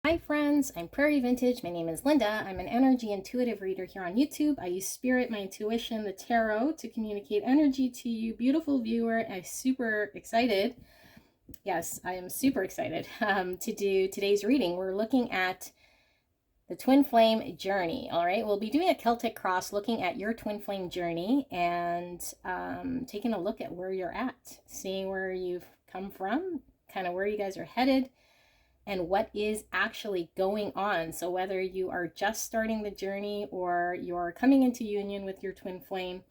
Hi friends, I'm Prairie Vintage. My name is Linda. I'm an energy intuitive reader here on YouTube. I use spirit, my intuition, the tarot to communicate energy to you, beautiful viewer. I'm super excited. Yes, I am super excited to do today's reading. We're looking at the twin flame journey. All right, we'll be doing a Celtic cross, looking at your twin flame journey and taking a look at where you're at, seeing where you've come from, kind of where you guys are headed, and what is actually going on. So whether you are just starting the journey or you're coming into union with your twin flame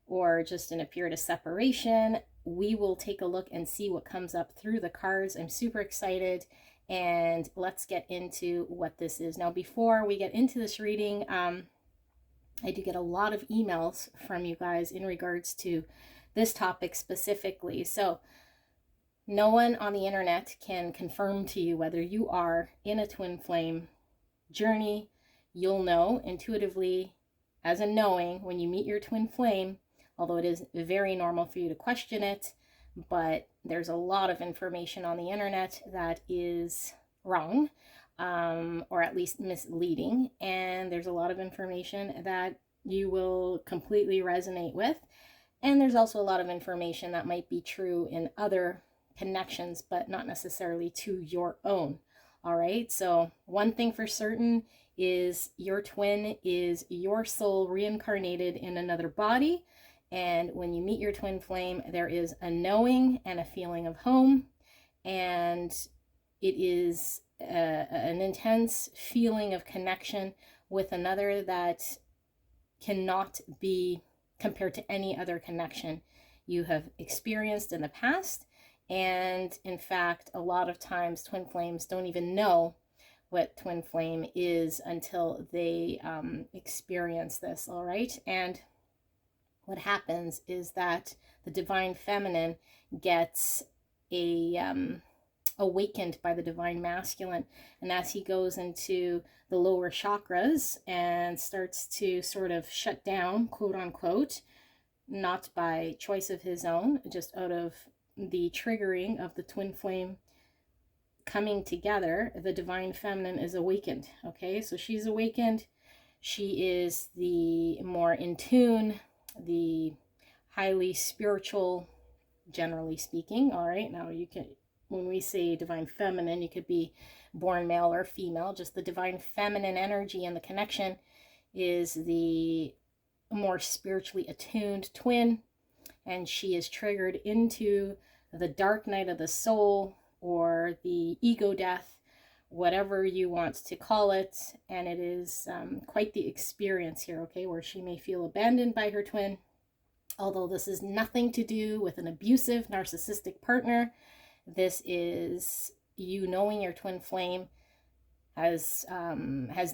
or just in a period of separation, we will take a look and see what comes up through the cards. I'm super excited, and let's get into what this is. Now, before we get into this reading, I do get a lot of emails from you guys in regards to this topic specifically. So no one on the internet can confirm to you whether you are in a twin flame journey. You'll know intuitively, as a knowing, when you meet your twin flame, although it is very normal for you to question it, but there's a lot of information on the internet that is wrong, or at least misleading, and there's a lot of information that you will completely resonate with, and there's also a lot of information that might be true in other connections, but not necessarily to your own. All right, so one thing for certain is your twin is your soul reincarnated in another body, and when you meet your twin flame, there is a knowing and a feeling of home, and it is an intense feeling of connection with another that cannot be compared to any other connection you have experienced in the past. And in fact, a lot of times twin flames don't even know what twin flame is until they experience this. All right, and what happens is that the divine feminine gets awakened by the divine masculine, and as he goes into the lower chakras and starts to sort of shut down, quote unquote, not by choice of his own, just out of the triggering of the twin flame coming together, the divine feminine is awakened. Okay, so she's awakened. She is the more in tune, the highly spiritual, generally speaking. All right, now you can, when we say divine feminine, you could be born male or female. Just the divine feminine energy and the connection is the more spiritually attuned twin, and she is triggered into the dark night of the soul, or the ego death, whatever you want to call it, and it is quite the experience here, okay, where she may feel abandoned by her twin, although this is nothing to do with an abusive, narcissistic partner. This is you knowing your twin flame has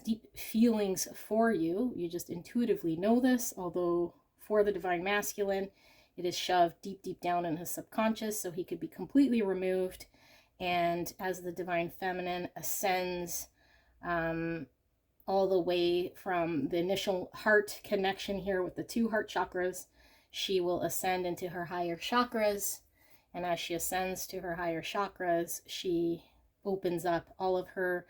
deep feelings for you. You just intuitively know this, although for the divine masculine, it is shoved deep, deep down in his subconscious, so he could be completely removed. And as the divine feminine ascends all the way from the initial heart connection here with the two heart chakras, she will ascend into her higher chakras. And as she ascends to her higher chakras, she opens up all of her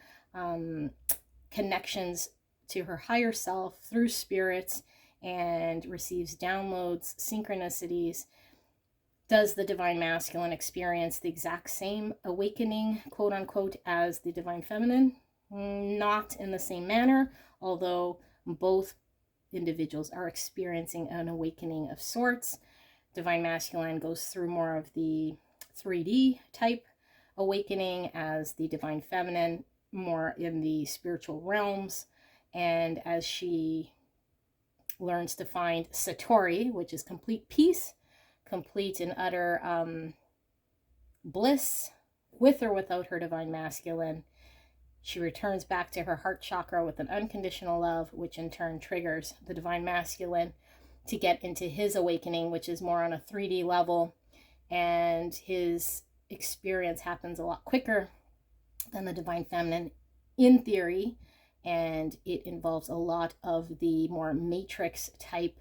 connections to her higher self through spirits, and receives downloads, synchronicities. Does the divine masculine experience the exact same awakening, quote unquote, as the divine feminine? Not in the same manner, although both individuals are experiencing an awakening of sorts. Divine masculine goes through more of the 3D type awakening, as the divine feminine more in the spiritual realms. And as she learns to find Satori, which is complete peace, complete and utter bliss, with or without her divine masculine, she returns back to her heart chakra with an unconditional love, which in turn triggers the divine masculine to get into his awakening, which is more on a 3D level, and his experience happens a lot quicker than the divine feminine in theory, and it involves a lot of the more matrix type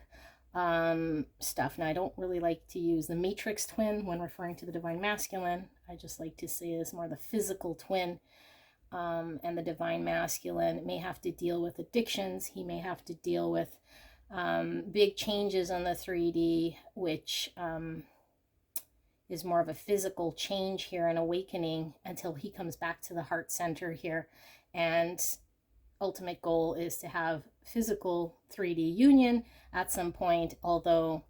stuff. Now, I don't really like to use the matrix twin when referring to the divine masculine. I just like to say it's more the physical twin, and the divine masculine may have to deal with addictions. He may have to deal with big changes on the 3D, which is more of a physical change here, an awakening, until he comes back to the heart center here. And ultimate goal is to have physical 3D union at some point, although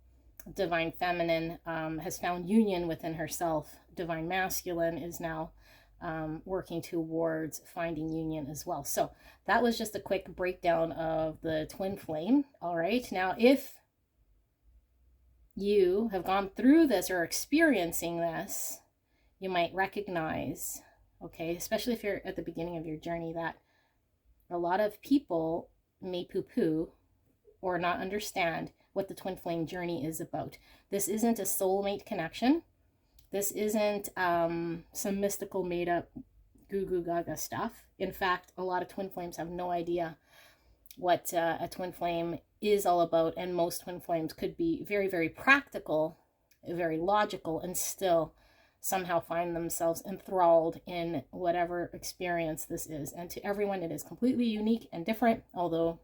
divine feminine has found union within herself. Divine masculine is now working towards finding union as well. So that was just a quick breakdown of the twin flame. All right, now if you have gone through this or experiencing this, you might recognize, okay, especially if you're at the beginning of your journey, that a lot of people may poo-poo or not understand what the twin flame journey is about. This isn't a soulmate connection. This isn't some mystical made up goo goo gaga stuff. In fact, a lot of twin flames have no idea what a twin flame is all about, and most twin flames could be very, very practical, very logical, and still somehow find themselves enthralled in whatever experience this is. And to everyone, it is completely unique and different, although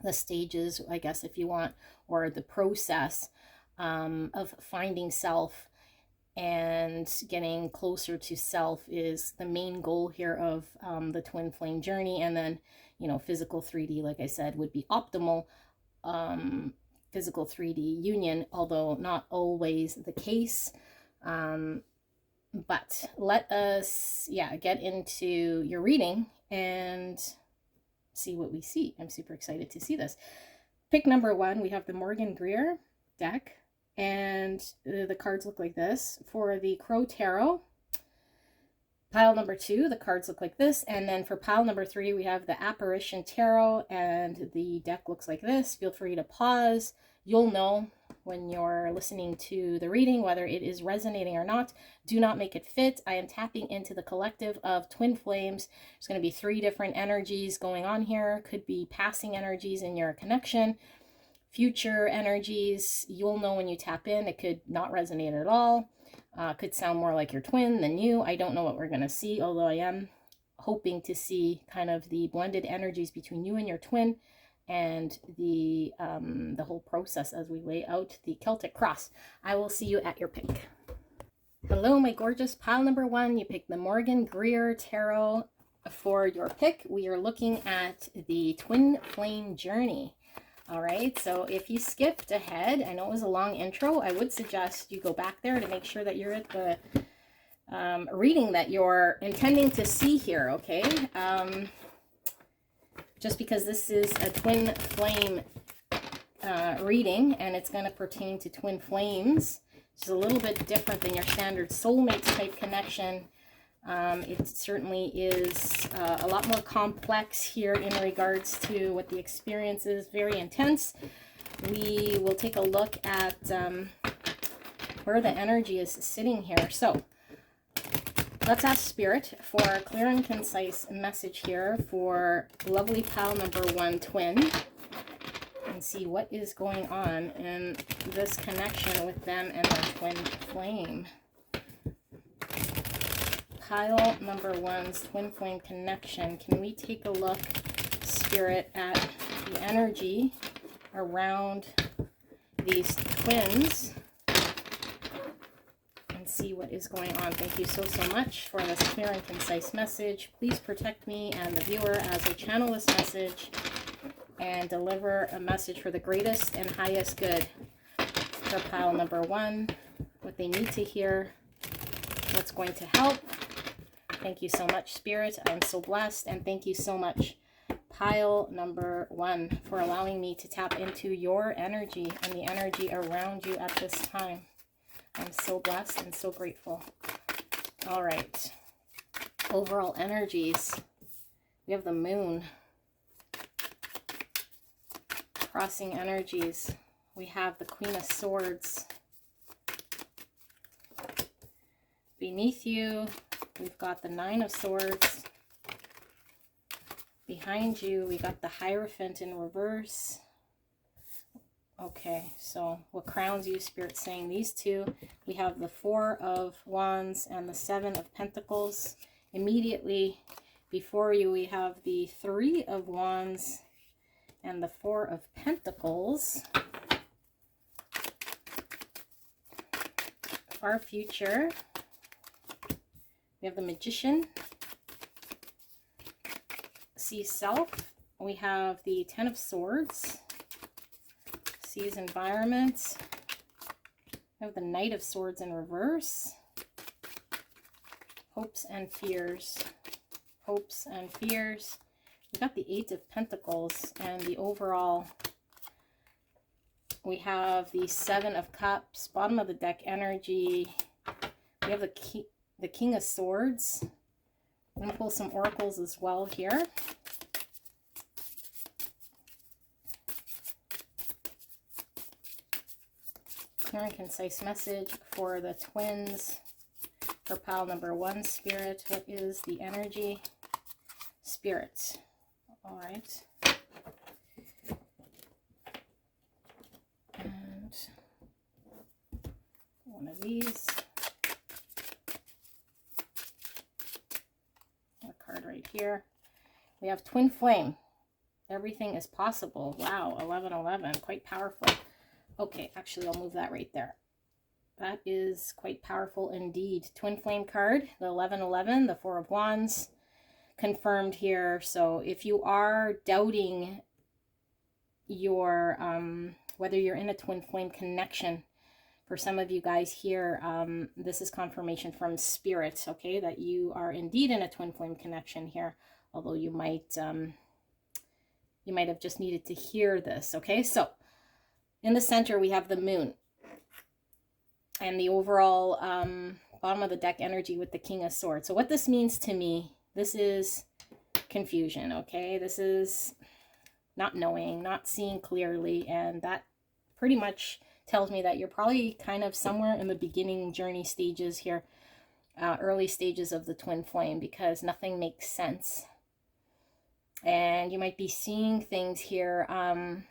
the stages, I guess, if you want, or the process of finding self and getting closer to self is the main goal here of the twin flame journey. And then, you know, physical 3D, like I said, would be optimal. Physical 3D union, although not always the case. But let us, get into your reading and see what we see. I'm super excited to see this. Pick number 1, we have the Morgan Greer deck, and the cards look like this. For the Crow Tarot, pile number 2, the cards look like this. And then for pile number 3, we have the Apparition Tarot, and the deck looks like this. Feel free to pause. You'll know when you're listening to the reading whether it is resonating or not. Do not make it fit. I am tapping into the collective of twin flames. There's going to be 3 different energies going on here. Could be passing energies in your connection, future energies. You'll know when you tap in. It could not resonate at all. Could sound more like your twin than you. I don't know what we're going to see, although I am hoping to see kind of the blended energies between you and your twin, and the whole process as we lay out the Celtic Cross. I will see you at your pick. Hello, my gorgeous pile number 1. You picked the Morgan Greer Tarot for your pick. We are looking at the twin flame journey. All right, so if you skipped ahead, I know it was a long intro, I would suggest you go back there to make sure that you're at the reading that you're intending to see here, okay? Just because this is a twin flame reading, and it's going to pertain to twin flames, which is a little bit different than your standard soulmate type connection. It certainly is a lot more complex here in regards to what the experience is. Very intense. We will take a look at where the energy is sitting here. So let's ask Spirit for a clear and concise message here for lovely pile number 1 twin, and see what is going on in this connection with them and their twin flame. Pile number 1's twin flame connection. Can we take a look, Spirit, at the energy around these twins and see what is going on? Thank you so much for this clear and concise message. Please protect me and the viewer as I channel this message and deliver a message for the greatest and highest good for pile number 1, what they need to hear, what's going to help. Thank you so much, Spirit. I'm so blessed, and thank you so much, pile number 1, for allowing me to tap into your energy and the energy around you at this time. I'm so blessed and so grateful. All right. Overall energies. We have the Moon. Crossing energies. We have the Queen of Swords. Beneath you, we've got the 9 of Swords. Behind you, we got the Hierophant in reverse. Okay, so what crowns you, Spirit, saying these 2? We have the 4 of Wands and the 7 of Pentacles. Immediately, Before you, we have the Three of Wands and the Four of Pentacles. Our future, we have the Magician, sees self. We have the Ten of Swords, sees environment. We have the Knight of Swords in reverse, hopes and fears, hopes and fears. We got the Eight of Pentacles, and the overall, we have the Seven of Cups, bottom of the deck energy. We have the King of Swords. I'm going to pull some oracles as well here. Clear and concise message for the twins. For pile number 1, Spirit, what is the energy? Spirit. All right. And one of these. A card right here. We have Twin Flame. Everything is possible. Wow, 1111, quite powerful. Okay, actually, I'll move that right there. That is quite powerful indeed. Twin Flame card, the 1111, the Four of Wands, confirmed here. So if you are doubting your, whether you're in a Twin Flame connection, for some of you guys here, this is confirmation from Spirit, okay, that you are indeed in a Twin Flame connection here, although you might have just needed to hear this, okay? So in the center, we have the Moon. And the overall bottom of the deck energy with the King of Swords. So what this means to me, this is confusion, okay? This is not knowing, not seeing clearly. And that pretty much tells me that you're probably kind of somewhere in the beginning journey stages here, early stages of the Twin Flame, because nothing makes sense. And you might be seeing things here and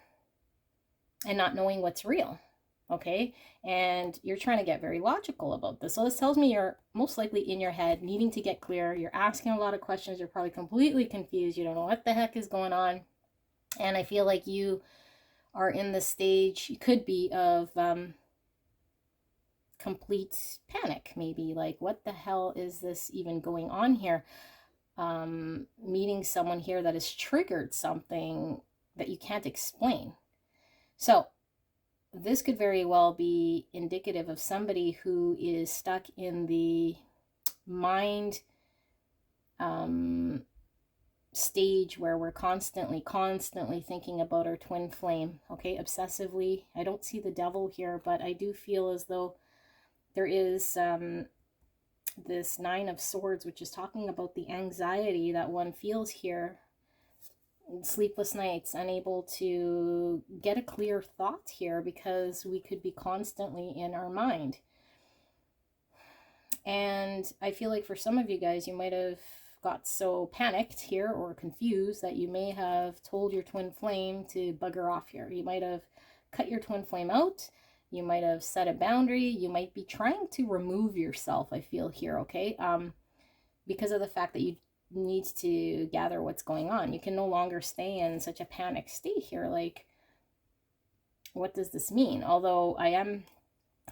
not knowing what's real. Okay, and you're trying to get very logical about this. So this tells me you're most likely in your head, needing to get clear. You're asking a lot of questions. You're probably completely confused. You don't know what the heck is going on. And I feel like you are in the stage, you could be, of complete panic, maybe. Like, what the hell is this even going on here? Meeting someone here that has triggered something that you can't explain. So this could very well be indicative of somebody who is stuck in the mind stage where we're constantly thinking about our twin flame, okay, obsessively. I don't see the devil here, but I do feel as though there is this Nine of Swords, which is talking about the anxiety that one feels here. Sleepless nights, unable to get a clear thought here because we could be constantly in our mind. And I feel like for some of you guys, you might have got so panicked here or confused that you may have told your twin flame to bugger off here. You might have cut your twin flame out. You might have set a boundary. You might be trying to remove yourself, I feel here, okay? Because of the fact that you need to gather what's going on. You can no longer stay in such a panic state here. Like, what does this mean? Although I am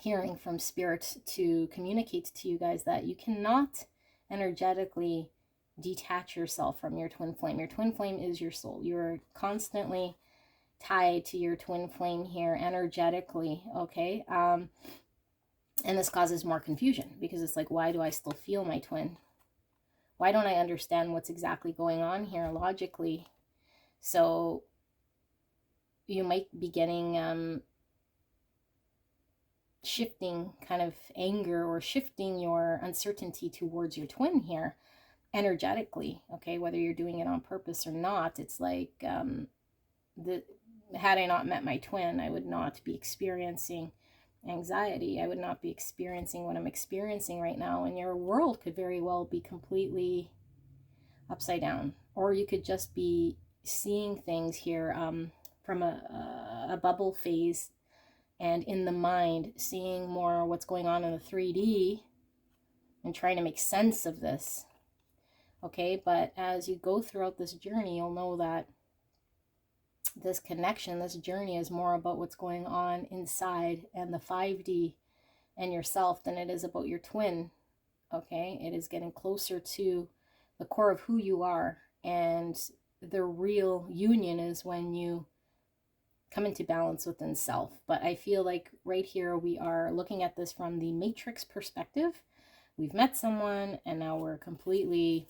hearing from Spirit to communicate to you guys that you cannot energetically detach yourself from your twin flame. Your twin flame is your soul. You're constantly tied to your twin flame here energetically, okay? And this causes more confusion because it's like, why do I still feel my twin? Why don't I understand what's exactly going on here logically? So you might be getting shifting kind of anger or shifting your uncertainty towards your twin here energetically, okay? Whether you're doing it on purpose or not, it's like had I not met my twin, I would not be experiencing anxiety. I would not be experiencing what I'm experiencing right now, and your world could very well be completely upside down, or you could just be seeing things here from a bubble phase and in the mind, seeing more what's going on in the 3D and trying to make sense of this. Okay, but as you go throughout this journey, you'll know that this connection, this journey is more about what's going on inside and the 5D and yourself than it is about your twin. Okay, it is getting closer to the core of who you are, and the real union is when you come into balance within self. But I feel like right here we are looking at this from the matrix perspective. We've met someone and now we're completely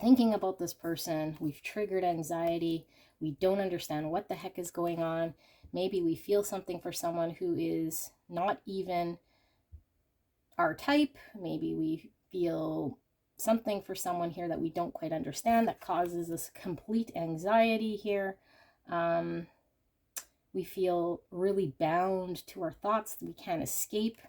thinking about this person. We've triggered anxiety. We don't understand what the heck is going on. Maybe we feel something for someone who is not even our type. Maybe we feel something for someone here that we don't quite understand, that causes this complete anxiety here. We feel really bound to our thoughts that we can't escape,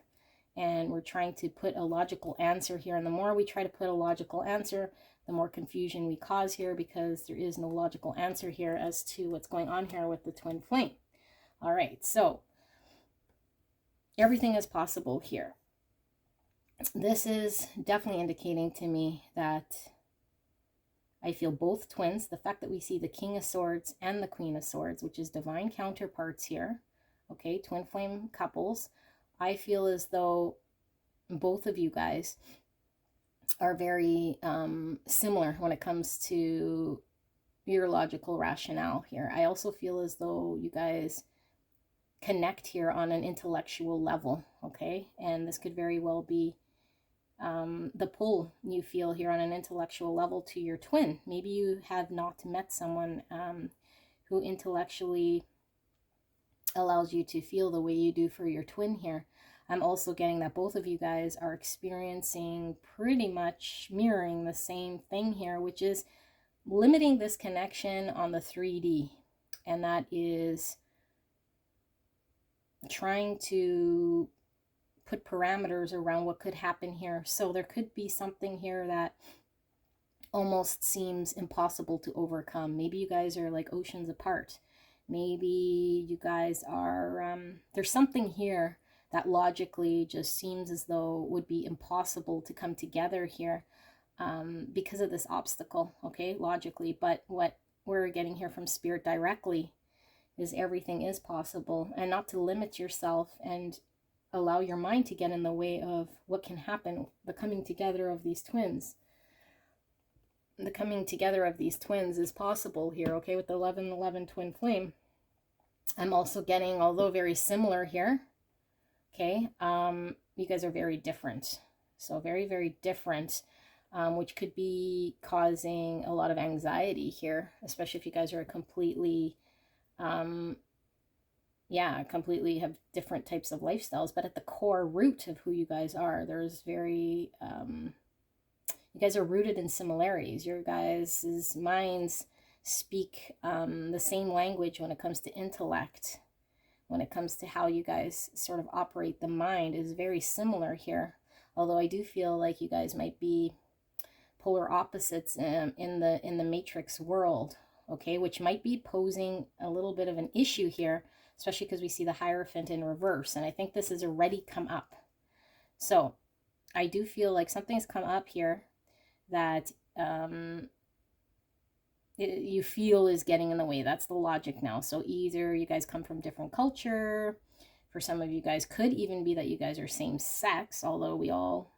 and we're trying to put a logical answer here. And the more we try to put a logical answer, the more confusion we cause here, because there is no logical answer here as to what's going on here with the twin flame. All right, so everything is possible here. This is definitely indicating to me that I feel both twins. The fact that we see the King of Swords and the Queen of Swords, which is divine counterparts here, okay, twin flame couples, I feel as though both of you guys are very similar when it comes to your logical rationale here. I also feel as though you guys connect here on an intellectual level, okay? And this could very well be the pull you feel here on an intellectual level to your twin. Maybe you have not met someone who intellectually allows you to feel the way you do for your twin here. I'm also getting that both of you guys are experiencing pretty much mirroring the same thing here, which is limiting this connection on the 3D. And that is trying to put parameters around what could happen here. So there could be something here that almost seems impossible to overcome. Maybe you guys are like oceans apart. Maybe you guys are, there's something here that logically just seems as though would be impossible to come together here because of this obstacle, okay, logically. But what we're getting here from Spirit directly is everything is possible, and not to limit yourself and allow your mind to get in the way of what can happen, the coming together of these twins. The coming together of these twins is possible here, okay, with the 11-11 twin flame. I'm also getting, although very similar here, okay, you guys are very different. So very, very different, which could be causing a lot of anxiety here, especially if you guys are completely, completely have different types of lifestyles. But at the core root of who you guys are, there's very, you guys are rooted in similarities. Your guys' minds speak the same language when it comes to intellect. When it comes to how you guys sort of operate the mind is very similar here. Although I do feel like you guys might be polar opposites in the matrix world, okay, which might be posing a little bit of an issue here, especially because we see the Hierophant in reverse, and I think this has already come up. So I do feel like something's come up here that you feel is getting in the way. That's the logic now. So either you guys come from different culture. For some of you guys could even be that you guys are same sex, although we all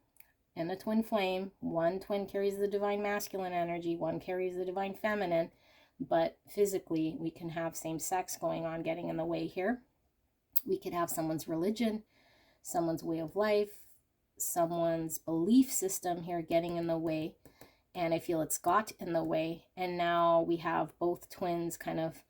in the twin flame, one twin carries the divine masculine energy, one carries the divine feminine, but physically we can have same sex going on getting in the way here. We could have someone's religion, someone's way of life, someone's belief system here getting in the way. And I feel it's got in the way. And now we have both twins kind of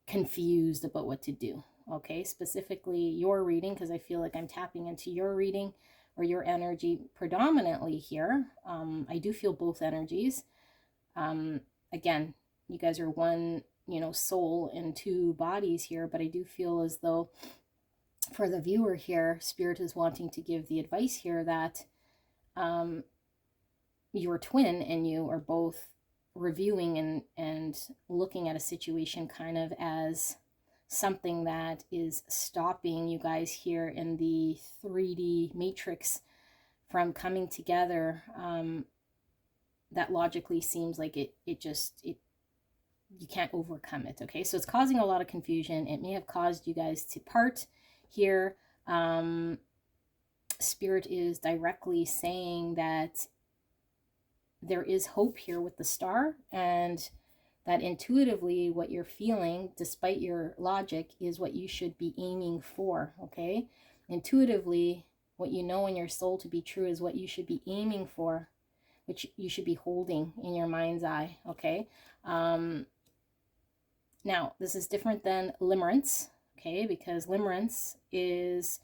confused about what to do. Okay, specifically your reading, because I feel like I'm tapping into your reading or your energy predominantly here. I do feel both energies. Again, you guys are one, soul in two bodies here, but I do feel as though for the viewer here, Spirit is wanting to give the advice here that your twin and you are both reviewing and looking at a situation kind of as something that is stopping you guys here in the 3D matrix from coming together that logically seems like it you can't overcome it. Okay, so it's causing a lot of confusion. It may have caused you guys to part here. Spirit is directly saying that there is hope here with the star, and that intuitively what you're feeling, despite your logic, is what you should be aiming for. Okay, intuitively, what you know in your soul to be true is what you should be aiming for, which you should be holding in your mind's eye. Okay, now this is different than limerence. Okay, because limerence is,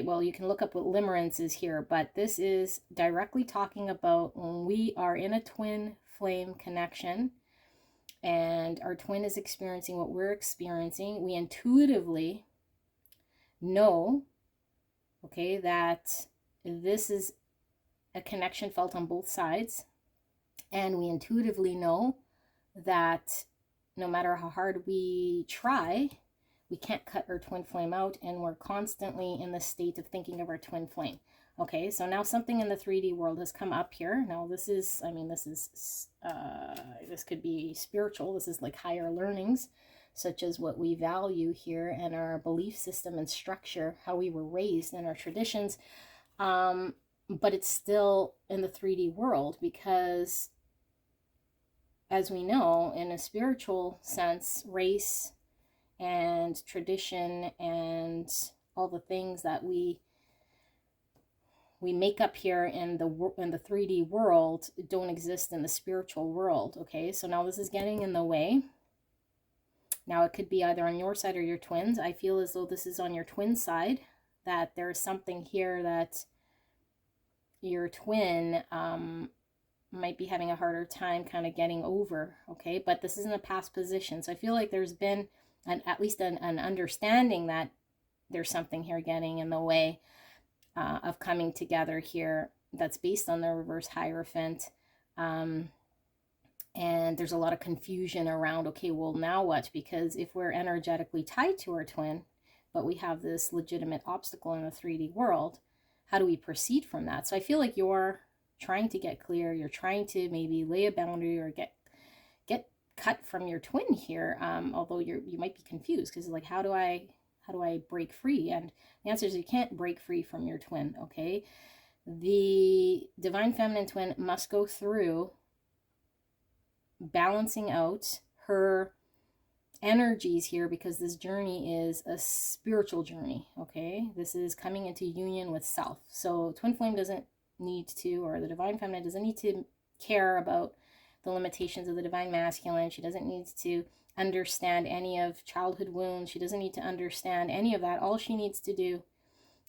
well, you can look up what limerence is here, but this is directly talking about when we are in a twin flame connection and our twin is experiencing what we're experiencing. We intuitively know, okay, that this is a connection felt on both sides, and we intuitively know that no matter how hard we try, we can't cut our twin flame out, and we're constantly in the state of thinking of our twin flame. Okay, so now something in the 3D world has come up here. Now this is, I mean, this could be spiritual. This is like higher learnings, such as what we value here and our belief system and structure, how we were raised and our traditions. But it's still in the 3D world, because as we know, in a spiritual sense, race and tradition and all the things that we make up here in the 3D world don't exist in the spiritual world. Okay, so now this is getting in the way. Now it could be either on your side or your twins. I feel as though this is on your twin side, that there's something here that your twin might be having a harder time kind of getting over. Okay, but this is in a past position, so I feel like there's been at least an understanding that there's something here getting in the way of coming together here, that's based on the reverse Hierophant. And there's a lot of confusion around, okay, well, now what? Because if we're energetically tied to our twin, but we have this legitimate obstacle in the 3D world, how do we proceed from that? So I feel like you're trying to get clear. You're trying to maybe lay a boundary or get cut from your twin here, although you might be confused, because like, how do I break free? And the answer is you can't break free from your twin. Okay, the divine feminine twin must go through balancing out her energies here, because this journey is a spiritual journey. Okay, this is coming into union with self. So twin flame doesn't need to, or the divine feminine doesn't need to care about the limitations of the divine masculine. She doesn't need to understand any of childhood wounds. She doesn't need to understand any of that. All she needs to do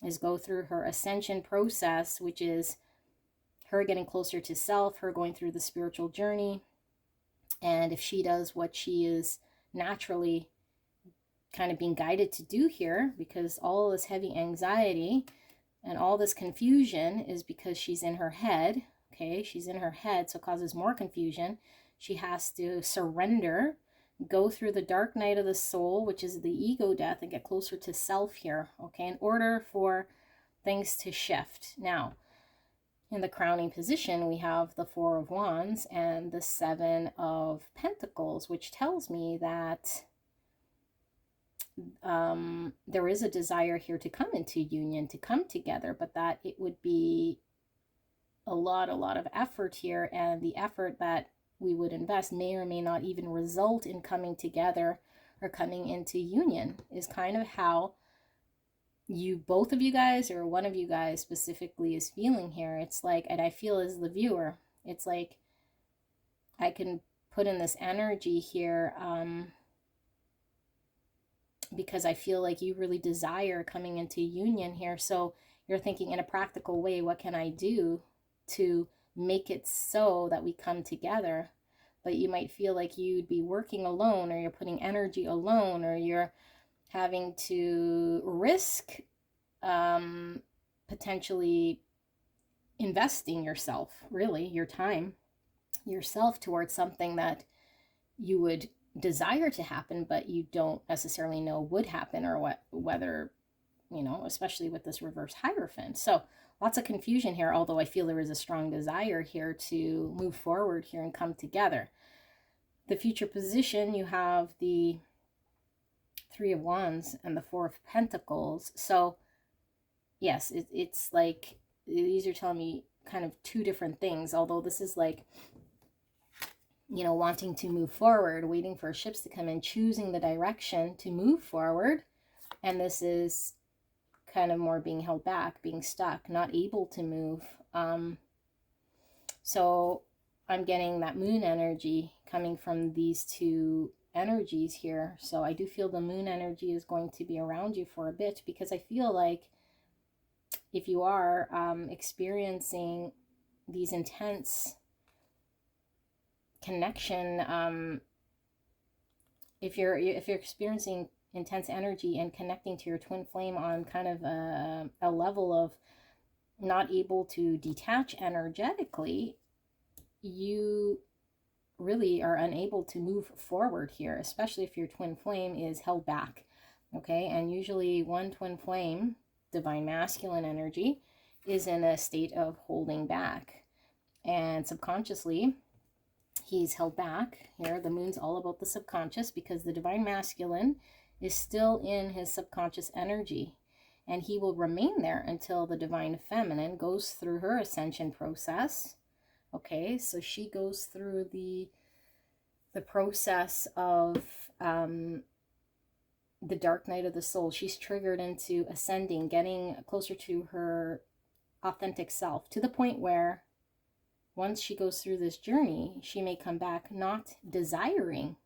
is go through her ascension process, which is her getting closer to self, her going through the spiritual journey. And if she does what she is naturally kind of being guided to do here, because all this heavy anxiety and all this confusion is because she's in her head. Okay, she's in her head, so it causes more confusion. She has to surrender, go through the dark night of the soul, which is the ego death, and get closer to self here, okay, in order for things to shift. Now, in the crowning position, we have the Four of Wands and the Seven of Pentacles, which tells me that there is a desire here to come into union, to come together, but that it would be a lot of effort here, and the effort that we would invest may or may not even result in coming together or coming into union, is kind of how both of you guys, or one of you guys specifically, is feeling here. It's like, and I feel as the viewer, it's like I can put in this energy here because I feel like you really desire coming into union here. So you're thinking in a practical way, what can I do to make it so that we come together? But you might feel like you'd be working alone, or you're putting energy alone, or you're having to risk potentially investing yourself, really your time, yourself, towards something that you would desire to happen, but you don't necessarily know would happen, or whether you know, especially with this reverse Hierophant. So lots of confusion here, although I feel there is a strong desire here to move forward here and come together. The future position, you have the Three of Wands and the Four of Pentacles. So yes, it's like these are telling me kind of two different things, although this is like, you know, wanting to move forward, waiting for ships to come in, choosing the direction to move forward. And this is kind of more being held back, being stuck, not able to move. So I'm getting that moon energy coming from these two energies here. So I do feel the moon energy is going to be around you for a bit, because I feel like if you are experiencing these intense connection, if you're experiencing intense energy and connecting to your twin flame on kind of a level of not able to detach energetically, you really are unable to move forward here, especially if your twin flame is held back. Okay, and usually one twin flame, divine masculine energy, is in a state of holding back, and subconsciously he's held back here. The moon's all about the subconscious, because the divine masculine is still in his subconscious energy, and he will remain there until the divine feminine goes through her ascension process. Okay, so she goes through the process of the dark night of the soul. She's triggered into ascending, getting closer to her authentic self, to the point where once she goes through this journey, she may come back not desiring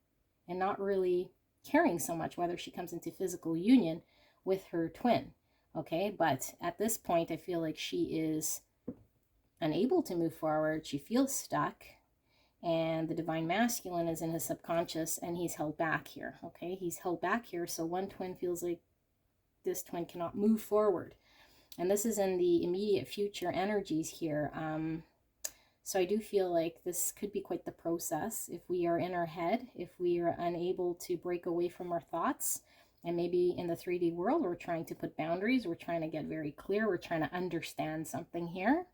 and not really caring so much whether she comes into physical union with her twin. Okay, but at this point, I feel like she is unable to move forward. She feels stuck, and the divine masculine is in his subconscious, and he's held back here. Okay, he's held back here, so one twin feels like this twin cannot move forward, and this is in the immediate future energies here. So I do feel like this could be quite the process if we are in our head, if we are unable to break away from our thoughts. And maybe in the 3D world, we're trying to put boundaries, we're trying to get very clear, we're trying to understand something here.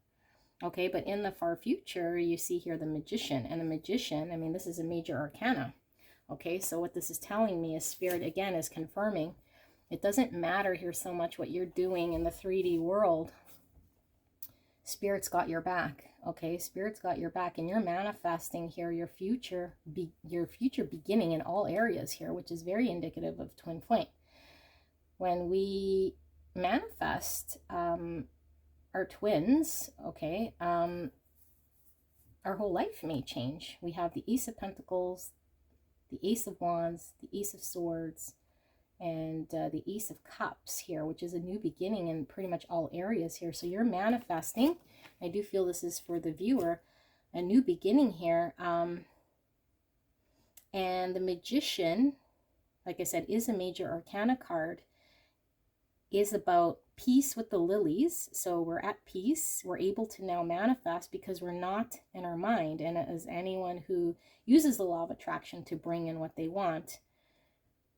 Okay, but in the far future, you see here the Magician. And the Magician, I mean, this is a major arcana. Okay, so what this is telling me is Spirit, again, is confirming it doesn't matter here so much what you're doing in the 3D world. Spirit's got your back. Okay, Spirit's got your back, and you're manifesting here your future beginning in all areas here, which is very indicative of twin flame. When we manifest our twins, okay, our whole life may change. We have the Ace of Pentacles, the Ace of Wands, the Ace of Swords, and the Ace of Cups here, which is a new beginning in pretty much all areas here. So you're manifesting. I do feel this is for the viewer, a new beginning here. And the Magician, like I said, is a major arcana card, is about peace with the lilies. So we're at peace. We're able to now manifest because we're not in our mind. And as anyone who uses the law of attraction to bring in what they want,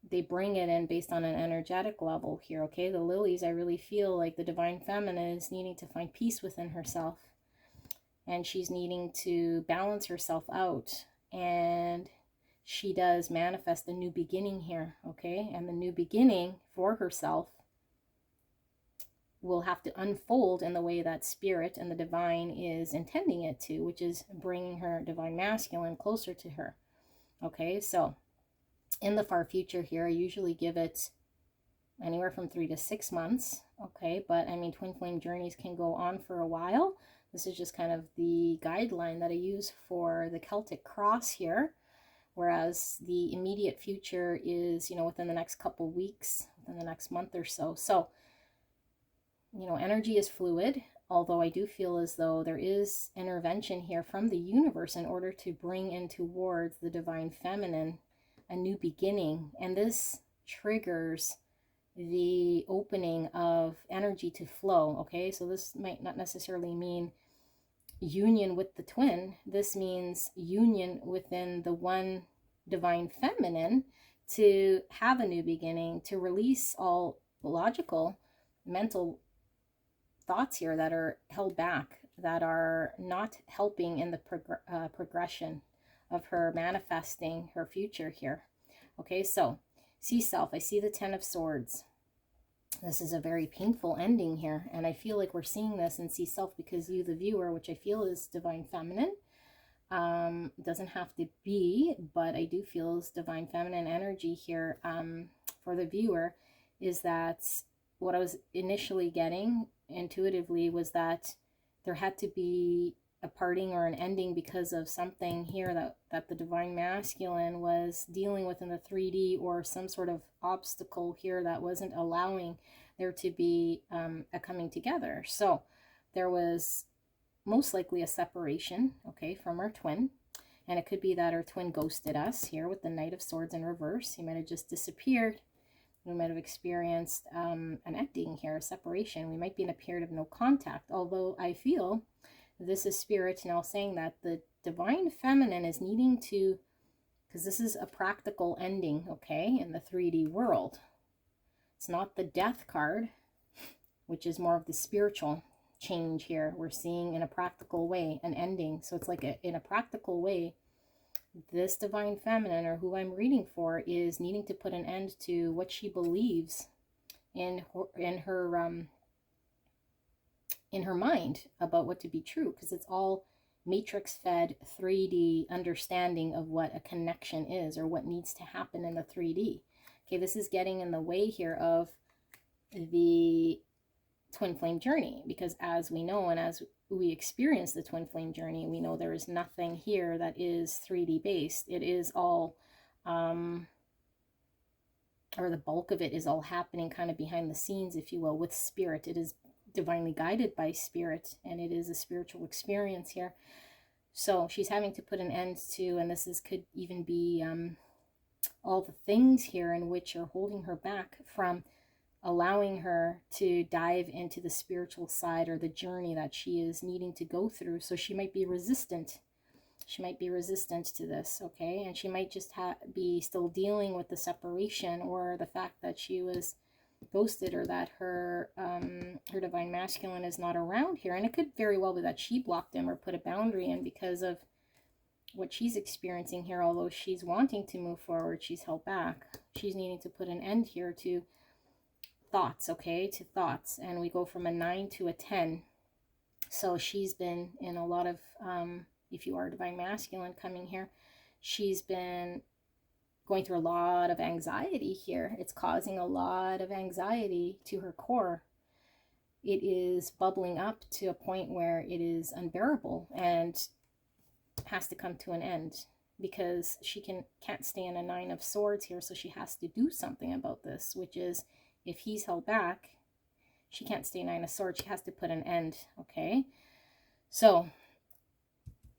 they bring it in based on an energetic level here. Okay, the lilies, I really feel like the divine feminine is needing to find peace within herself, and she's needing to balance herself out, and she does manifest a new beginning here. Okay, and the new beginning for herself will have to unfold in the way that Spirit and the divine is intending it to, which is bringing her divine masculine closer to her. Okay, so in the far future here, I usually give it anywhere from 3 to 6 months. Okay, but I mean, twin flame journeys can go on for a while. This is just kind of the guideline that I use for the Celtic Cross here, whereas the immediate future is, you know, within the next couple weeks, within the next month or so. So, you know, energy is fluid, although I do feel as though there is intervention here from the universe in order to bring in towards the divine feminine a new beginning, and this triggers the opening of energy to flow. Okay, so this might not necessarily mean union with the twin. This means union within the one divine feminine to have a new beginning, to release all logical mental thoughts here that are held back, that are not helping in the progression of her manifesting her future here. Okay, so see self. I see the 10 of Swords. This is a very painful ending here, and I feel like we're seeing this in see self because you, the viewer, which I feel is divine feminine, doesn't have to be, but I do feel is divine feminine energy here for the viewer, is that what I was initially getting intuitively was that there had to be a parting or an ending because of something here that the divine masculine was dealing with in the 3D, or some sort of obstacle here that wasn't allowing there to be a coming together. So there was most likely a separation, okay, from our twin. And it could be that our twin ghosted us here with the Knight of Swords in reverse. He might have just disappeared. We might have experienced an ending here, a separation. We might be in a period of no contact, although I feel this is Spirit now saying that the divine feminine is needing to, because this is a practical ending, okay, in the 3D world. It's not the Death card, which is more of the spiritual change here. We're seeing in a practical way an ending. So it's like in a practical way, this divine feminine, or who I'm reading for, is needing to put an end to what she believes in her mind about what to be true, because it's all matrix fed 3D understanding of what a connection is, or what needs to happen in the 3D. Okay, this is getting in the way here of the twin flame journey, because as we know, and as we experience the twin flame journey, we know there is nothing here that is 3D based. It is all or the bulk of it is all happening kind of behind the scenes, if you will, with Spirit. It is divinely guided by Spirit, and it is a spiritual experience here. So she's having to put an end to, and this could even be all the things here in which are holding her back from allowing her to dive into the spiritual side, or the journey that she is needing to go through. So she might be resistant. She might be resistant to this, okay? And she might just be still dealing with the separation, or the fact that she was ghosted, or that her divine masculine is not around here. And it could very well be that she blocked him or put a boundary in because of what she's experiencing here. Although she's wanting to move forward, she's held back. She's needing to put an end here to thoughts, okay, to thoughts. And we go from a 9 to a 10. So she's been in a lot of, if you are divine masculine coming here, she's been going through a lot of anxiety here. It's causing a lot of anxiety to her core. It is bubbling up to a point where it is unbearable and has to come to an end, because she can't stay in a 9 of Swords here. So she has to do something about this, which is, if he's held back, she can't stay 9 of Swords. She has to put an end, okay? So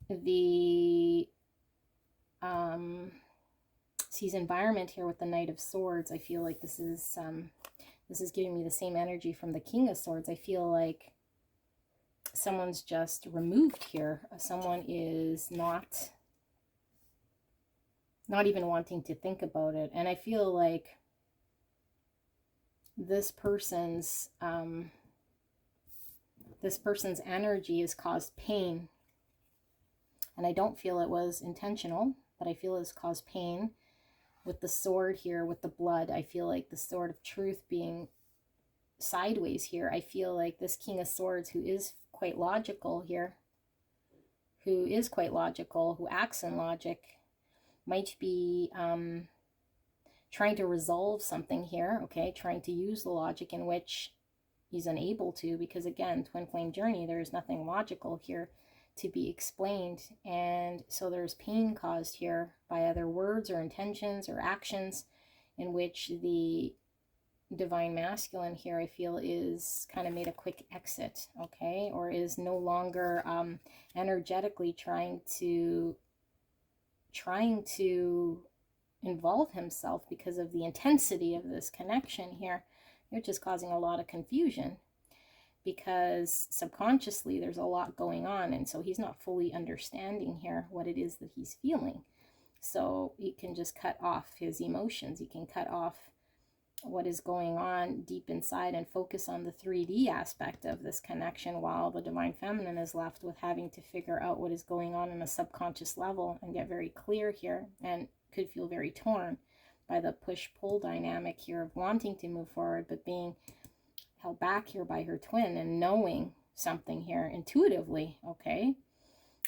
the sees environment here with the Knight of Swords, I feel like this is giving me the same energy from the King of Swords. I feel like someone's just removed here. Someone is not even wanting to think about it. And I feel like this person's energy has caused pain, and I don't feel it was intentional, but I feel it's caused pain with the sword here, with the blood. I feel like the sword of truth being sideways here. I feel like this King of Swords, who is quite logical here, who acts in logic, might be trying to resolve something here, okay, trying to use the logic in which he's unable to, because again, twin flame journey, there's nothing logical here to be explained. And so there's pain caused here by either words or intentions or actions in which the divine masculine here, I feel, is kind of made a quick exit, okay, or is no longer energetically trying to involve himself because of the intensity of this connection here, which is causing a lot of confusion, because subconsciously there's a lot going on, and so he's not fully understanding here what it is that he's feeling. So he can just cut off his emotions. He can cut off what is going on deep inside and focus on the 3D aspect of this connection, while the divine feminine is left with having to figure out what is going on a subconscious level and get very clear here, and could feel very torn by the push-pull dynamic here of wanting to move forward but being held back here by her twin and knowing something here intuitively, okay?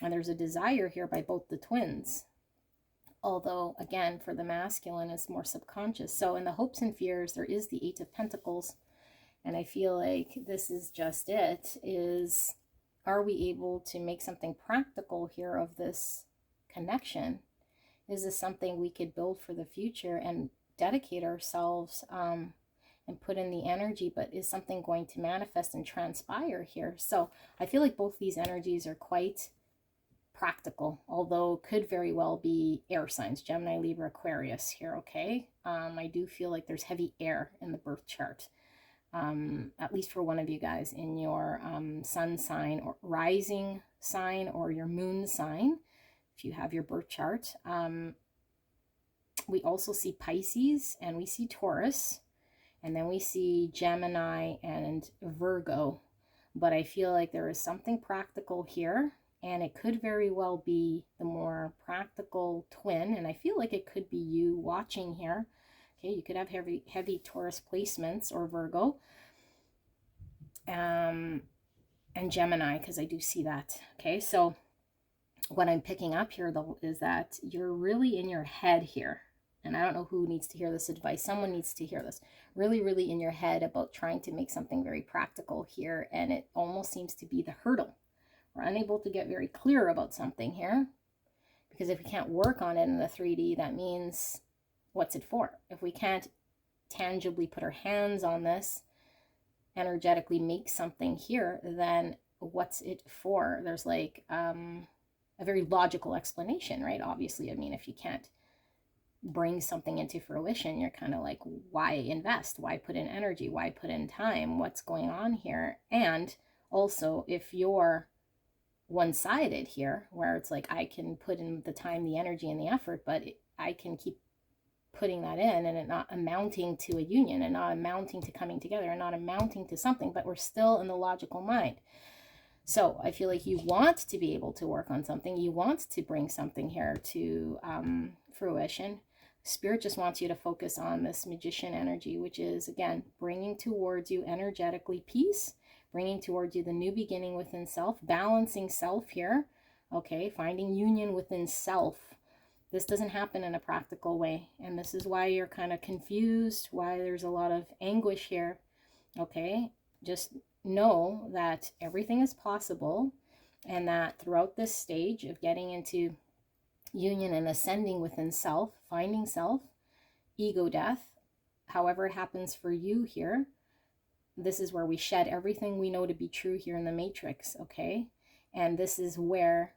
And there's a desire here by both the twins. Although, again, for the masculine, it's more subconscious. So in the hopes and fears, there is the Eight of Pentacles. And I feel like this is just it, is, are we able to make something practical here of this connection? Is this something we could build for the future and dedicate ourselves and put in the energy, but is something going to manifest and transpire here? So I feel like both these energies are quite practical, although could very well be air signs, Gemini, Libra, Aquarius here, okay? I do feel like there's heavy air in the birth chart, at least for one of you guys in your sun sign or rising sign or your moon sign, if you have your birth chart. We also see Pisces and we see Taurus, and then we see Gemini and Virgo, but I feel like there is something practical here. And it could very well be the more practical twin. And I feel like it could be you watching here. Okay, you could have heavy Taurus placements or Virgo. And Gemini, because I do see that. Okay, so what I'm picking up here, though, is that you're really in your head here. And I don't know who needs to hear this advice. Someone needs to hear this. Really, really in your head about trying to make something very practical here. And it almost seems to be the hurdle. We're unable to get very clear about something here, because if we can't work on it in the 3D, that means what's it for? If we can't tangibly put our hands on this, energetically make something here, then what's it for? There's like a very logical explanation, right? Obviously, I mean, if you can't bring something into fruition, you're kind of like, why invest? Why put in energy? Why put in time? What's going on here? And also, if you're one-sided here, where it's like I can put in the time, the energy, and the effort, but I can keep putting that in and it not amounting to a union and not amounting to coming together and not amounting to something, but we're still in the logical mind. So I feel like you want to be able to work on something. You want to bring something here to fruition. Spirit just wants you to focus on this magician energy, which is, again, bringing towards you energetically peace, bringing towards you the new beginning within self, balancing self here, okay, finding union within self. This doesn't happen in a practical way, and this is why you're kind of confused, why there's a lot of anguish here, okay? Just know that everything is possible, and that throughout this stage of getting into union and ascending within self, finding self, ego death, however it happens for you here, this is where we shed everything we know to be true here in the matrix, okay? And this is where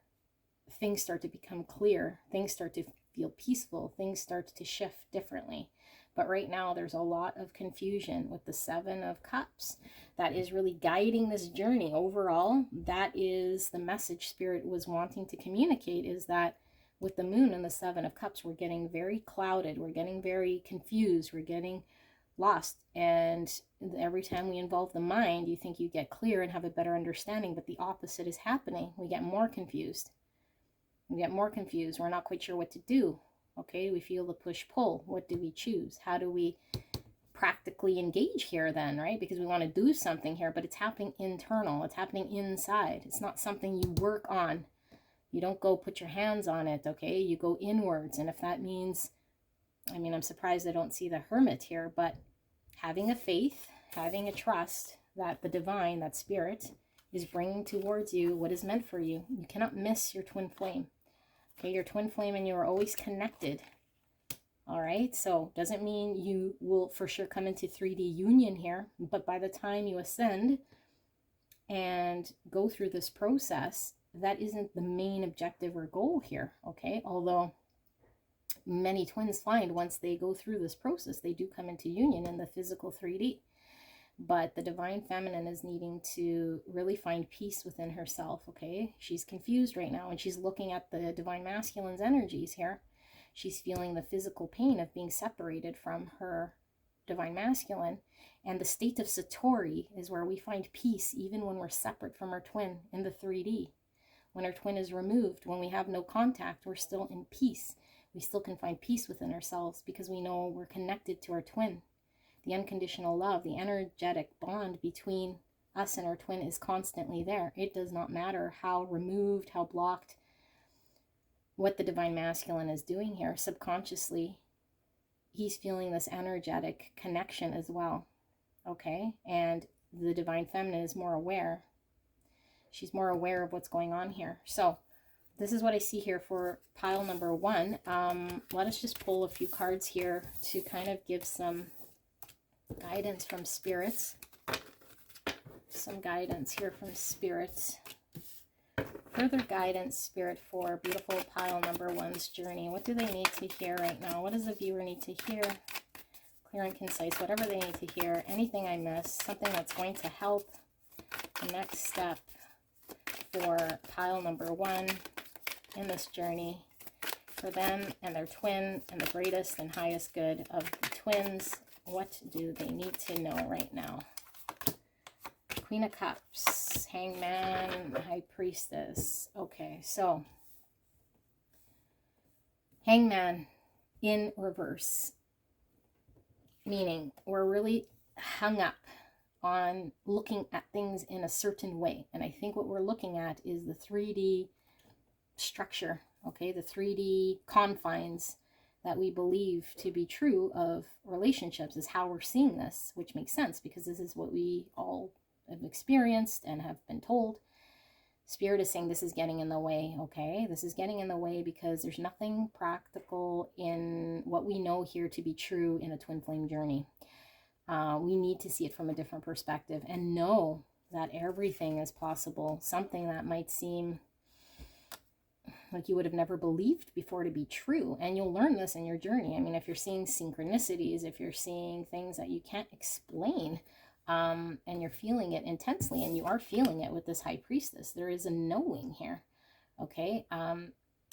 things start to become clear. Things start to feel peaceful. Things start to shift differently. But right now, there's a lot of confusion with the Seven of Cups that is really guiding this journey. Overall, that is the message Spirit was wanting to communicate, is that with the Moon and the Seven of Cups, we're getting very clouded. We're getting very confused. We're getting lost, and every time we involve the mind, you think you get clear and have a better understanding, but the opposite is happening. We get more confused. We're not quite sure what to do. Okay, we feel the push-pull. What do we choose? How do we practically engage here then, right? Because we want to do something here, but it's happening internal. It's happening inside. It's not something you work on. You don't go put your hands on it, okay? You go inwards, and if that means, I mean, I'm surprised I don't see the Hermit here, but having a faith, having a trust that the divine, that Spirit, is bringing towards you what is meant for you. You cannot miss your twin flame. Okay, your twin flame and you are always connected. All right, so doesn't mean you will for sure come into 3D union here, but by the time you ascend and go through this process, that isn't the main objective or goal here, okay? Although many twins find once they go through this process, they do come into union in the physical 3D. But the divine feminine is needing to really find peace within herself, okay? She's confused right now, and she's looking at the divine masculine's energies here. She's feeling the physical pain of being separated from her divine masculine. And the state of Satori is where we find peace even when we're separate from our twin in the 3D. When our twin is removed, when we have no contact, we're still in peace. We still can find peace within ourselves because we know we're connected to our twin. The unconditional love, the energetic bond between us and our twin is constantly there. It does not matter how removed, how blocked, what the divine masculine is doing here. Subconsciously, he's feeling this energetic connection as well. Okay? And the divine feminine is more aware. She's more aware of what's going on here. So this is what I see here for pile number 1. Let us just pull a few cards here to kind of give some guidance from spirits. Some guidance here from spirits. Further guidance, spirit, for beautiful pile number 1's journey. What do they need to hear right now? What does the viewer need to hear? Clear and concise, whatever they need to hear. Anything I missed, something that's going to help. The next step for pile number 1 in this journey for them and their twin and the greatest and highest good of the twins. What do they need to know right now? Queen of Cups, Hangman, High Priestess. Okay, so Hangman in reverse, meaning we're really hung up on looking at things in a certain way. And I think what we're looking at is the 3D structure, okay, the 3D confines that we believe to be true of relationships is how we're seeing this, which makes sense because this is what we all have experienced and have been told. Spirit is saying this is getting in the way, okay? This is getting in the way because there's nothing practical in what we know here to be true in a twin flame journey. We need to see it from a different perspective and know that everything is possible. Something that might seem like you would have never believed before to be true. And you'll learn this in your journey. I mean, if you're seeing synchronicities, if you're seeing things that you can't explain, and you're feeling it intensely, and you are feeling it with this High Priestess, there is a knowing here, okay?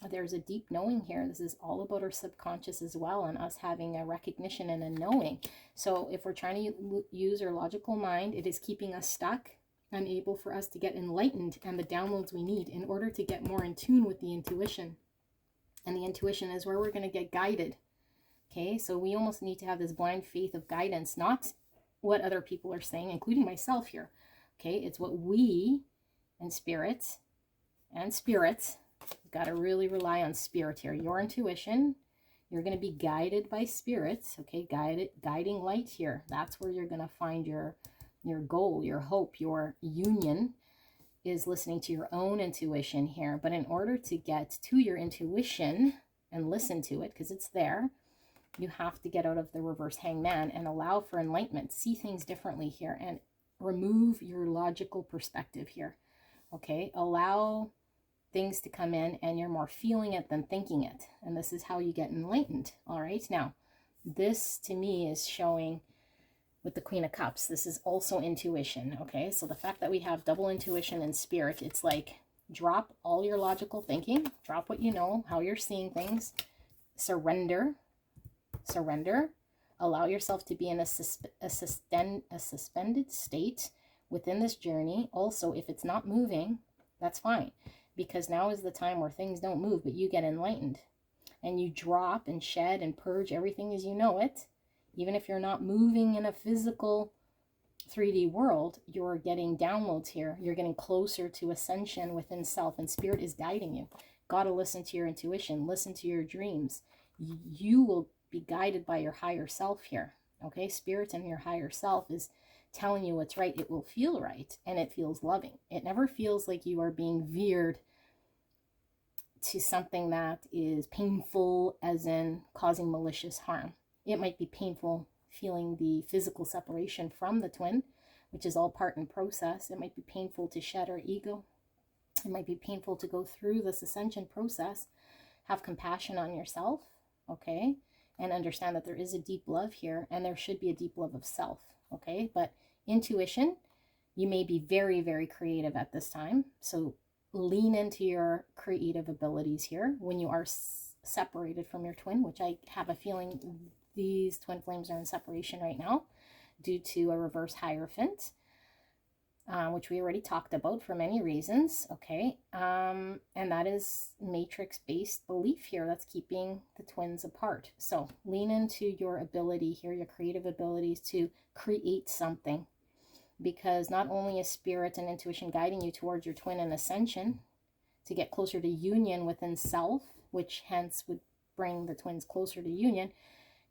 There's a deep knowing here. This is all about our subconscious as well, and us having a recognition and a knowing. So if we're trying to use our logical mind, it is keeping us stuck, unable for us to get enlightened and the downloads we need in order to get more in tune with the intuition. And the intuition is where we're going to get guided, okay? So we almost need to have this blind faith of guidance, not what other people are saying, including myself here, okay? It's what we and spirits got to really rely on spirit here. Your intuition, you're going to be guided by spirits, okay? Guiding light here. That's where you're going to find your goal, your hope, your union is listening to your own intuition here. But in order to get to your intuition and listen to it, because it's there, you have to get out of the reverse Hangman and allow for enlightenment. See things differently here and remove your logical perspective here, okay? Allow things to come in and you're more feeling it than thinking it. And this is how you get enlightened, all right? Now, this to me is showing with the Queen of Cups. This is also intuition, okay? So the fact that we have double intuition and spirit, it's like drop all your logical thinking, drop what you know, how you're seeing things, surrender, allow yourself to be in a suspended state within this journey. Also, if it's not moving, that's fine, because now is the time where things don't move, but you get enlightened and you drop and shed and purge everything as you know it. Even if you're not moving in a physical 3D world, you're getting downloads here. You're getting closer to ascension within self, and spirit is guiding you. Got to listen to your intuition, listen to your dreams. You will be guided by your higher self here, okay? Spirit and your higher self is telling you what's right. It will feel right, and it feels loving. It never feels like you are being veered to something that is painful, as in causing malicious harm. It might be painful feeling the physical separation from the twin, which is all part and process. It might be painful to shed our ego. It might be painful to go through this ascension process. Have compassion on yourself, okay? And understand that there is a deep love here, and there should be a deep love of self, okay? But intuition, you may be very, very creative at this time. So lean into your creative abilities here when you are separated from your twin, which I have a feeling these twin flames are in separation right now due to a reverse Hierophant, which we already talked about for many reasons, okay? And that is matrix-based belief here that's keeping the twins apart. So lean into your ability here, your creative abilities to create something, because not only is spirit and intuition guiding you towards your twin and ascension to get closer to union within self, which hence would bring the twins closer to union,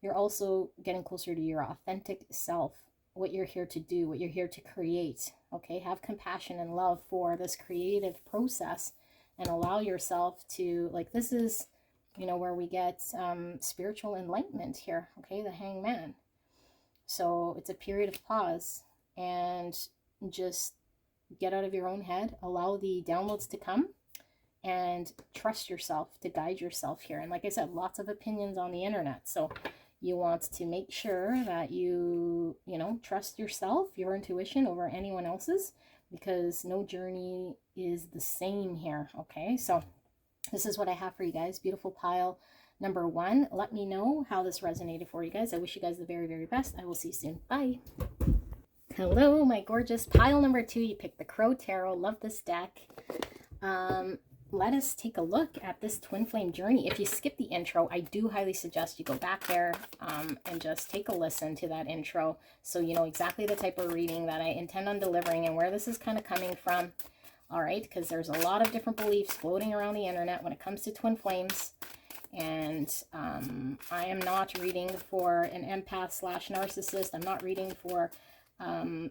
you're also getting closer to your authentic self, what you're here to do, what you're here to create, okay? Have compassion and love for this creative process and allow yourself to, like, this is, you know, where we get spiritual enlightenment here, okay? The Hangman. So it's a period of pause and just get out of your own head, allow the downloads to come, and trust yourself to guide yourself here. And like I said, lots of opinions on the internet. So you want to make sure that you know, trust yourself, your intuition over anyone else's, because no journey is the same here, okay? So this is what I have for you guys. Beautiful pile number 1. Let me know how this resonated for you guys. I wish you guys the very, very best. I will see you soon. Bye. Hello, my gorgeous pile number 2. You picked the Crow Tarot. Love this deck. Let us take a look at this twin flame journey. If you skip the intro, I do highly suggest you go back there and just take a listen to that intro so you know exactly the type of reading that I intend on delivering and where this is kind of coming from. All right, because there's a lot of different beliefs floating around the internet when it comes to twin flames. And I am not reading for an empath / narcissist. I'm not reading for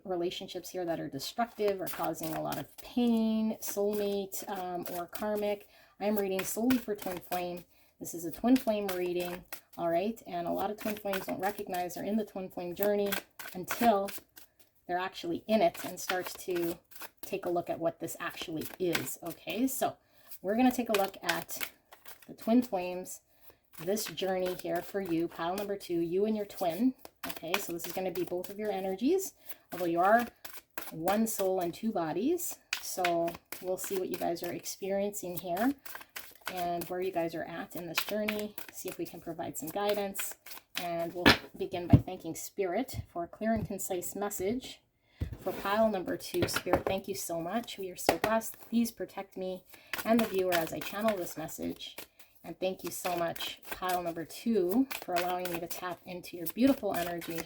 relationships here that are destructive or causing a lot of pain, soulmate, or karmic. I'm reading solely for twin flame. This is a twin flame reading, all right? And a lot of twin flames don't recognize they're in the twin flame journey until they're actually in it and start to take a look at what this actually is, okay? So we're going to take a look at the twin flames, this journey here for you, pile number 2, you and your twin. Okay, so this is going to be both of your energies, although you are one soul and 2 bodies. So we'll see what you guys are experiencing here and where you guys are at in this journey. See if we can provide some guidance. And we'll begin by thanking Spirit for a clear and concise message for pile number 2. Spirit, thank you so much. We are so blessed. Please protect me and the viewer as I channel this message. And thank you so much, pile number 2, for allowing me to tap into your beautiful energy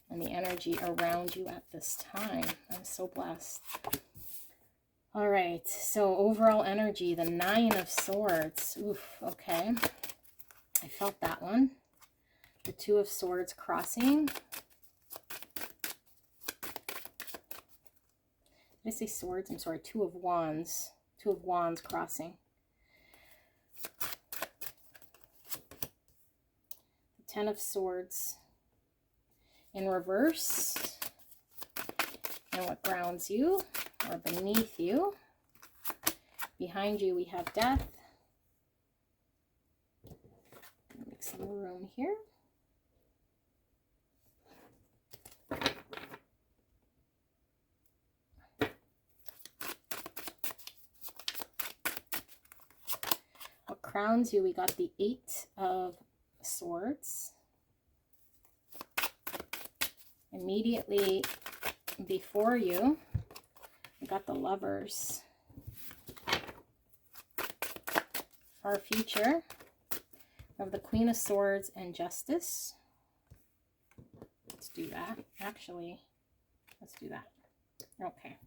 and the energy around you at this time. I'm so blessed. All right, so overall energy, the 9 of Swords. Oof, okay. I felt that one. The 2 of Swords crossing. Did I say swords? I'm sorry, 2 of Wands. 2 of Wands crossing. 10 of Swords in reverse, and what grounds you or beneath you. Behind you we have Death. Make some room here. What crowns you? We got the 8 of Swords. Immediately before you, we got the Lovers. Our future, we have the Queen of Swords and Justice. Let's do that. Actually, let's do that. Okay.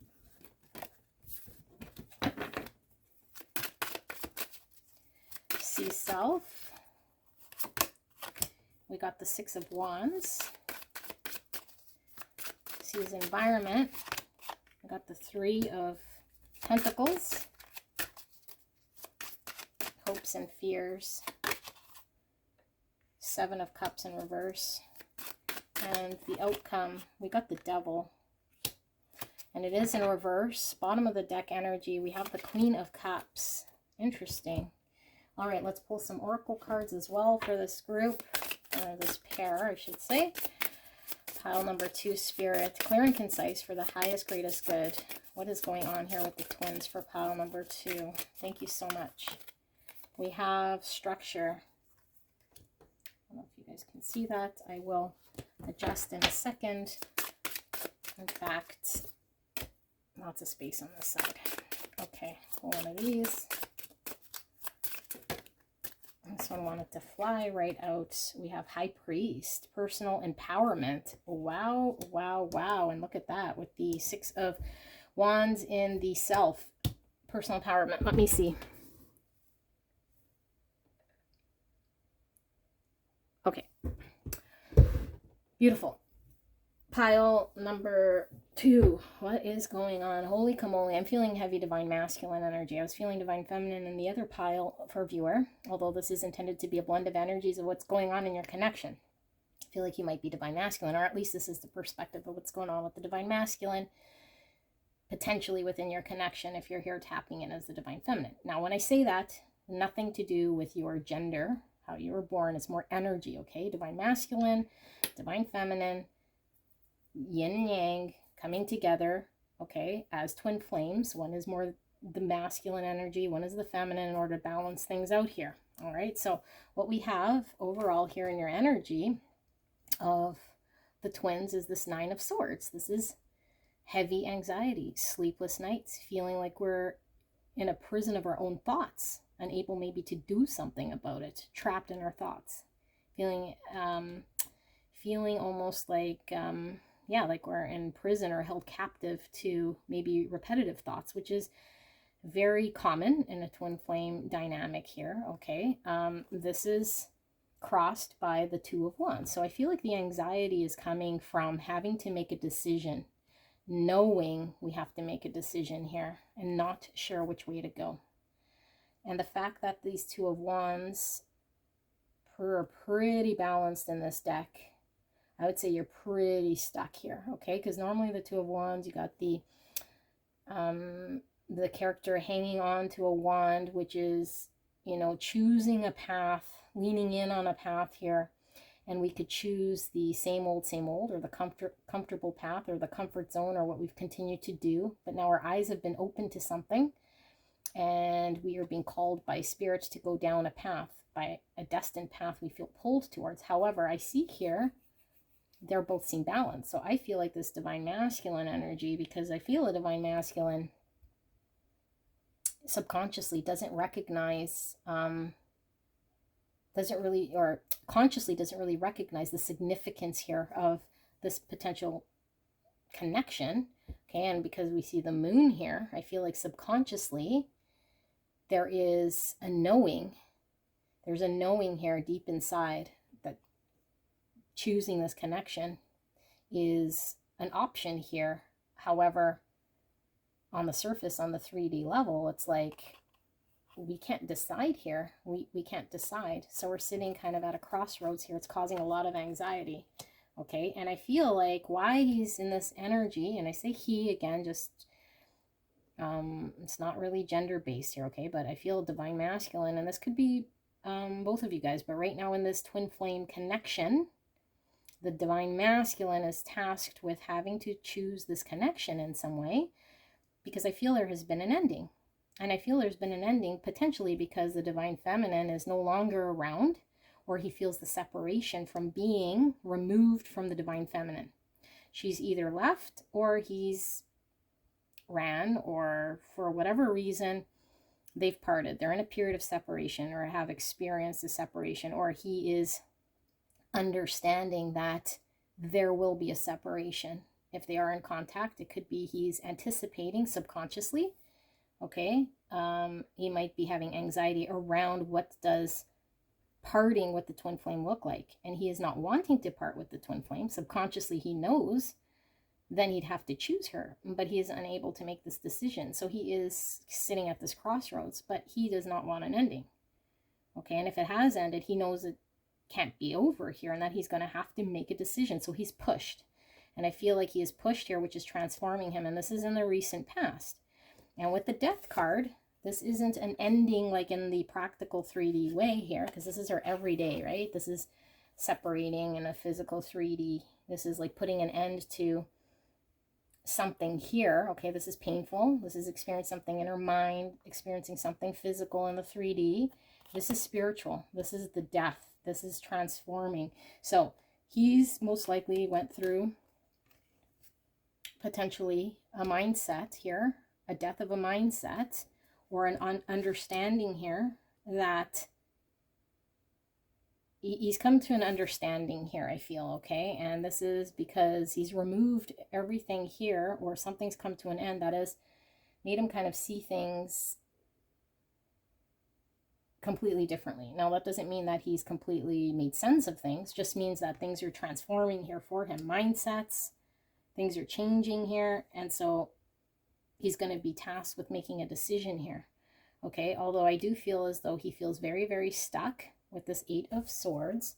See Self. We got the 6 of Wands. Sees Environment. We got the 3 of Pentacles. Hopes and Fears. 7 of Cups in reverse. And the outcome, we got the Devil. And it is in reverse. Bottom of the deck energy, we have the Queen of Cups. Interesting. All right, let's pull some oracle cards as well for this group, or this pair, I should say. Pile number 2, Spirit, clear and concise for the highest, greatest good. What is going on here with the twins for pile number 2? Thank you so much. we have structure. I don't know if you guys can see that. I will adjust in a second. In fact, lots of space on this side. Okay, pull one of these. This one wanted to fly right out. We have High Priest, personal empowerment. Wow, wow, wow. And look at that with the Six of Wands in the self. Personal empowerment. Let me see. Okay. Beautiful. Pile number 2. What is going on? Holy camole. I'm feeling heavy divine masculine energy. I was feeling divine feminine in the other pile for viewer, although this is intended to be a blend of energies of what's going on in your connection. I feel like you might be divine masculine, or at least this is the perspective of what's going on with the divine masculine, potentially within your connection if you're here tapping in as the divine feminine. Now, when I say that, nothing to do with your gender, how you were born. It's more energy, okay? Divine masculine, divine feminine, yin and yang coming together, okay, as twin flames. One is more the masculine energy, one is the feminine, in order to balance things out here. All right, so what we have overall here in your energy of the twins is this Nine of Swords. This is heavy anxiety, sleepless nights, feeling like we're in a prison of our own thoughts, unable maybe to do something about it, trapped in our thoughts, feeling almost like yeah, like we're in prison or held captive to maybe repetitive thoughts, which is very common in a twin flame dynamic here, okay? This is crossed by the Two of Wands. So I feel like the anxiety is coming from having to make a decision, knowing we have to make a decision here and not sure which way to go. And the fact that these Two of Wands are pretty balanced in this deck, I would say you're pretty stuck here, okay? Because normally the Two of Wands, you got the character hanging on to a wand, which is, you know, choosing a path, leaning in on a path here. And we could choose the same old, or the comfortable path, or the comfort zone, or what we've continued to do. But now our eyes have been open to something, and we are being called by spirit to go down a path, by a destined path we feel pulled towards. However, I see here, they're both seem balanced. So I feel like this divine masculine energy, because I feel a divine masculine subconsciously doesn't recognize, or consciously doesn't really recognize the significance here of this potential connection. Okay, and because we see the moon here, I feel like subconsciously there is a knowing. There's a knowing here deep inside that choosing this connection is an option here. However, on the surface, on the 3D level, it's like we can't decide here. We can't decide. So we're sitting kind of at a crossroads here. It's causing a lot of anxiety. Okay, and I feel like why he's in this energy, and I say he again, just it's not really gender based here, okay, but I feel divine masculine, and this could be both of you guys, but right now in this twin flame connection, the divine masculine is tasked with having to choose this connection in some way, because I feel there has been an ending. And I feel there's been an ending potentially because the divine feminine is no longer around, or he feels the separation from being removed from the divine feminine. She's either left, or he's ran, or for whatever reason, they've parted. They're in a period of separation, or have experienced a separation, or he is understanding that there will be a separation. If they are in contact, it could be he's anticipating subconsciously. Okay, he might be having anxiety around what does parting with the twin flame look like, and he is not wanting to part with the twin flame. Subconsciously he knows then he'd have to choose her, but he is unable to make this decision. So he is sitting at this crossroads, but he does not want an ending. Okay, and if it has ended, he knows it can't be over here, and that he's going to have to make a decision. So he's pushed, and I feel like he is pushed here, which is transforming him, and this is in the recent past. And with the Death card, this isn't an ending like in the practical 3D way here, because this is our everyday, right? This is separating in a physical 3D. This is like putting an end to something here. Okay, this is painful. This is experiencing something in her mind, experiencing something physical in the 3D. This is spiritual. This is the death. This is transforming. So he's most likely went through potentially a mindset here, a death of a mindset, or an understanding here that he's come to an understanding here, I feel, okay? And this is because he's removed everything here, or something's come to an end that has made him kind of see things completely differently. Now, that doesn't mean that he's completely made sense of things, just means that things are transforming here for him. Mindsets, things are changing here, and so he's going to be tasked with making a decision here, okay? Although I do feel as though he feels very, very stuck with this Eight of Swords.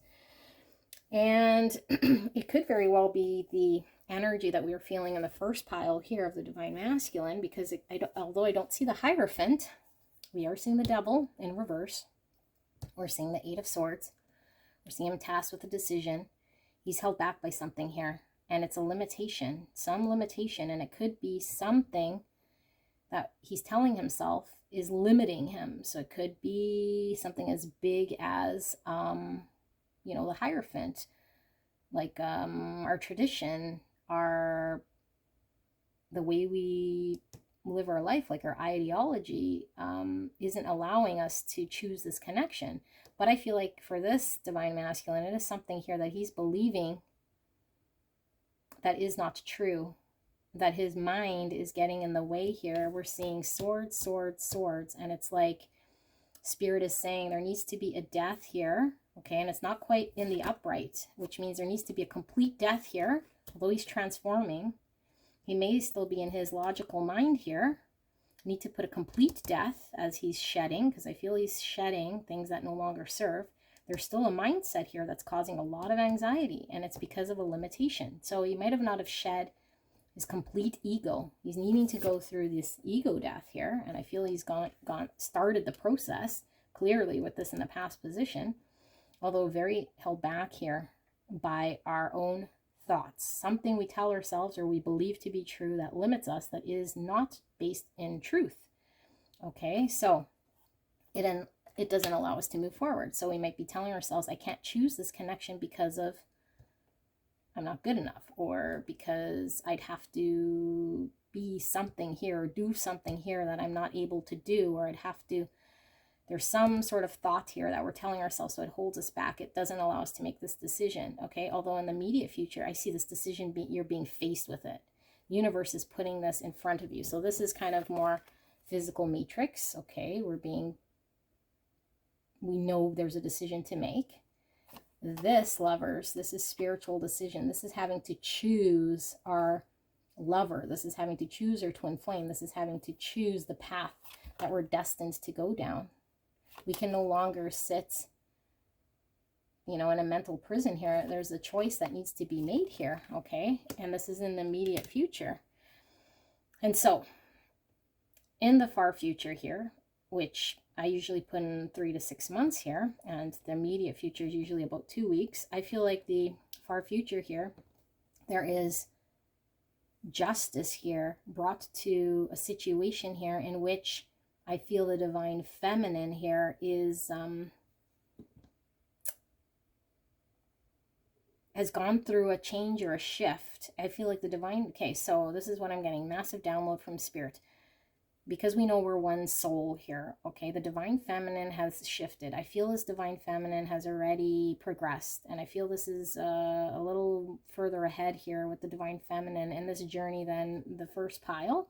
And it could very well be the energy that we were feeling in the first pile here of the Divine Masculine, because although I don't see the Hierophant, we are seeing the Devil in reverse. We're seeing the Eight of Swords. We're seeing him tasked with a decision. He's held back by something here, and it's a limitation, some limitation, and it could be something that he's telling himself is limiting him. So it could be something as big as, you know, the Hierophant, like our tradition, the way we live our life, like our ideology, isn't allowing us to choose this connection. But I feel like for this Divine Masculine, it is something here that he's believing that is not true, that his mind is getting in the way here. We're seeing swords, swords, swords, and it's like Spirit is saying there needs to be a death here, okay? And it's not quite in the upright, which means there needs to be a complete death here. Although he's transforming, he may still be in his logical mind here. Need to put a complete death as he's shedding, because I feel he's shedding things that no longer serve. There's still a mindset here that's causing a lot of anxiety, and it's because of a limitation. So he might have not have shed his complete ego. He's needing to go through this ego death here, and I feel he's started the process clearly with this in the past position, although very held back here by our own thoughts. Something we tell ourselves or we believe to be true that limits us, that is not based in truth. Okay, so it doesn't allow us to move forward. So we might be telling ourselves, I can't choose this connection because of I'm not good enough, or because I'd have to be something here or do something here that I'm not able to do, or I'd have to, there's some sort of thought here that we're telling ourselves, so it holds us back. It doesn't allow us to make this decision, okay? Although in the immediate future, I see this decision, you're being faced with it. The universe is putting this in front of you. So this is kind of more physical matrix, okay? We know there's a decision to make. This, lovers, this is spiritual decision. This is having to choose our lover. This is having to choose our twin flame. This is having to choose the path that we're destined to go down. We can no longer sit, you know, in a mental prison here. There's a choice that needs to be made here, okay? And this is in the immediate future. And so, in the far future here, which I usually put in 3 to 6 months here, and the immediate future is usually about 2 weeks. I feel like the far future here, there is justice here brought to a situation here in which I feel the Divine Feminine here is has gone through a change or a shift. I feel like the Divine, okay, so this is what I'm getting, massive download from Spirit. Because we know we're one soul here, okay, the Divine Feminine has shifted. I feel this Divine Feminine has already progressed, and I feel this is a little further ahead here with the Divine Feminine in this journey than the first pile.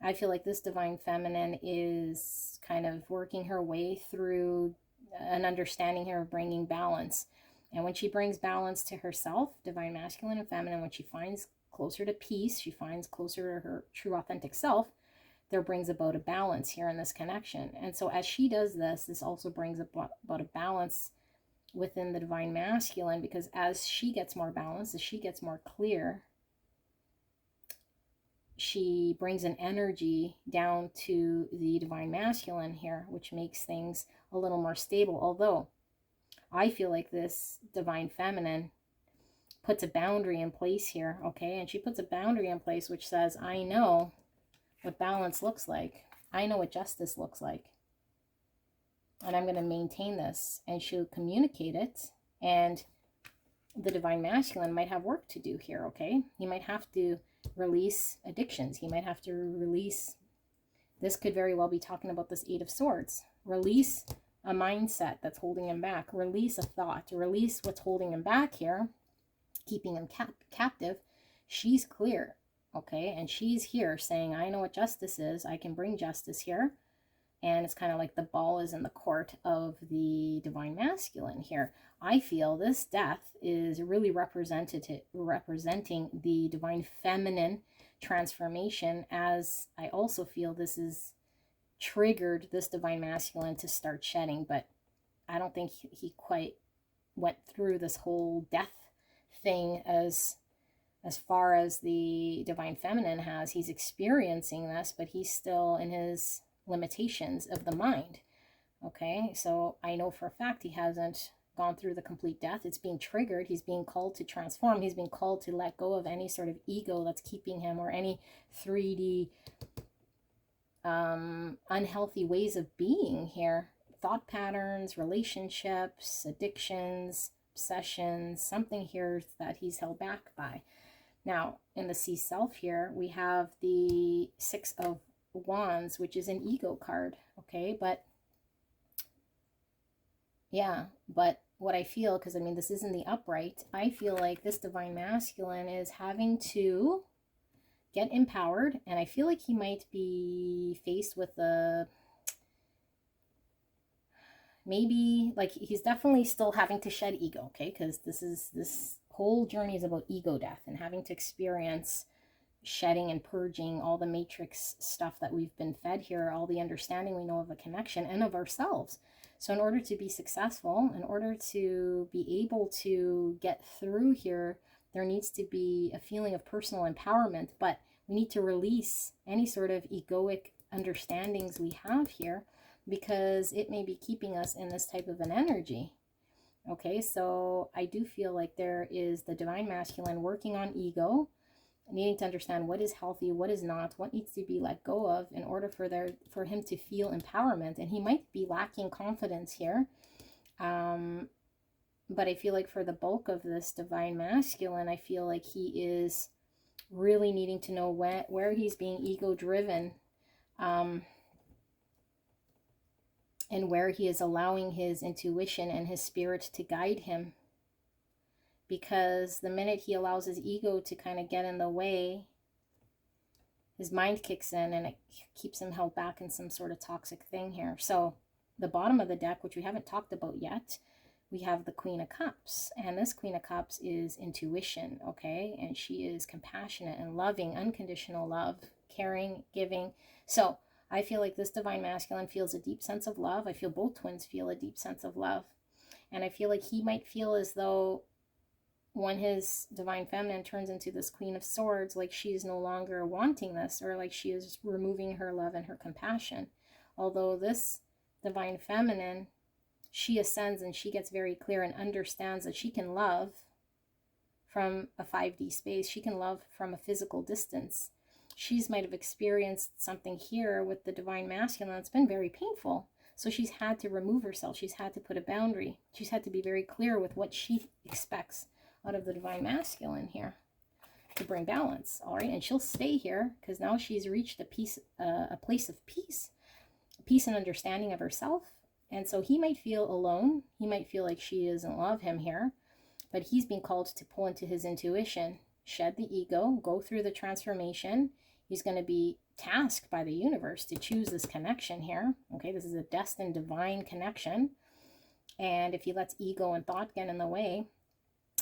I feel like this Divine Feminine is kind of working her way through an understanding here of bringing balance. And when she brings balance to herself, Divine Masculine and Feminine, when she finds closer to peace, she finds closer to her true authentic self, there brings about a balance here in this connection. And so as she does this, this also brings about a balance within the Divine Masculine, because as she gets more balanced, as she gets more clear, she brings an energy down to the Divine Masculine here, which makes things a little more stable. Although I feel like this Divine Feminine puts a boundary in place here, okay? And she puts a boundary in place which says, I know what balance looks like. I know what justice looks like. and I'm going to maintain this, and she'll communicate it. And the divine masculine might have work to do here, okay? He might have to release addictions. He might have to release, this could very well be talking about this Eight of Swords. Release a mindset that's holding him back. Release a thought. Release what's holding him back here, keeping him captive. She's clear, okay? And she's here saying, I know what justice is. I can bring justice here. And it's kind of like the ball is in the court of the divine masculine here. I feel this death is really representing the divine feminine transformation, as I also feel this is triggered this divine masculine to start shedding. But I don't think he quite went through this whole death thing as far as the divine feminine has. He's experiencing this, but he's still in his limitations of the mind. Okay, so I know for a fact he hasn't gone through the complete death. It's being triggered. He's being called to transform. He's being called to let go of any sort of ego that's keeping him, or any 3D unhealthy ways of being here. Thought patterns, relationships, addictions, obsessions, something here that he's held back by. Now, in the See Self here, we have the Six of Wands, which is an ego card, okay? But yeah, but what I feel, because I mean, this isn't the upright, I feel like this divine masculine is having to get empowered, and I feel like he might be faced with a, maybe, like, he's definitely still having to shed ego, okay? Because this whole journey is about ego death and having to experience shedding and purging all the matrix stuff that we've been fed here, all the understanding we know of a connection and of ourselves. So in order to be successful, in order to be able to get through here, there needs to be a feeling of personal empowerment, but we need to release any sort of egoic understandings we have here, because it may be keeping us in this type of an energy. Okay, so I do feel like there is the divine masculine working on ego, needing to understand what is healthy, what is not, what needs to be let go of in order for him to feel empowerment. And he might be lacking confidence here. But I feel like for the bulk of this divine masculine, I feel like he is really needing to know where he's being ego driven, and where he is allowing his intuition and his spirit to guide him. Because the minute he allows his ego to kind of get in the way, his mind kicks in and it keeps him held back in some sort of toxic thing here. So the bottom of the deck, which we haven't talked about yet, we have the Queen of Cups. And this Queen of Cups is intuition, okay? And she is compassionate and loving, unconditional love, caring, giving. So I feel like this divine masculine feels a deep sense of love. I feel both twins feel a deep sense of love. And I feel like he might feel as though when his divine feminine turns into this Queen of Swords, like she is no longer wanting this, or like she is removing her love and her compassion. Although this divine feminine, she ascends and she gets very clear and understands that she can love from a 5D space. She can love from a physical distance. She's might have experienced something here with the divine masculine that's been very painful. So she's had to remove herself. She's had to put a boundary. She's had to be very clear with what she expects out of the divine masculine here to bring balance. All right, and she'll stay here because now she's reached a place of peace and understanding of herself. And so he might feel alone. He might feel like she doesn't love him here, but he's being called to pull into his intuition, shed the ego, go through the transformation. He's going to be tasked by the universe to choose this connection here. Okay, this is a destined divine connection. And if he lets ego and thought get in the way,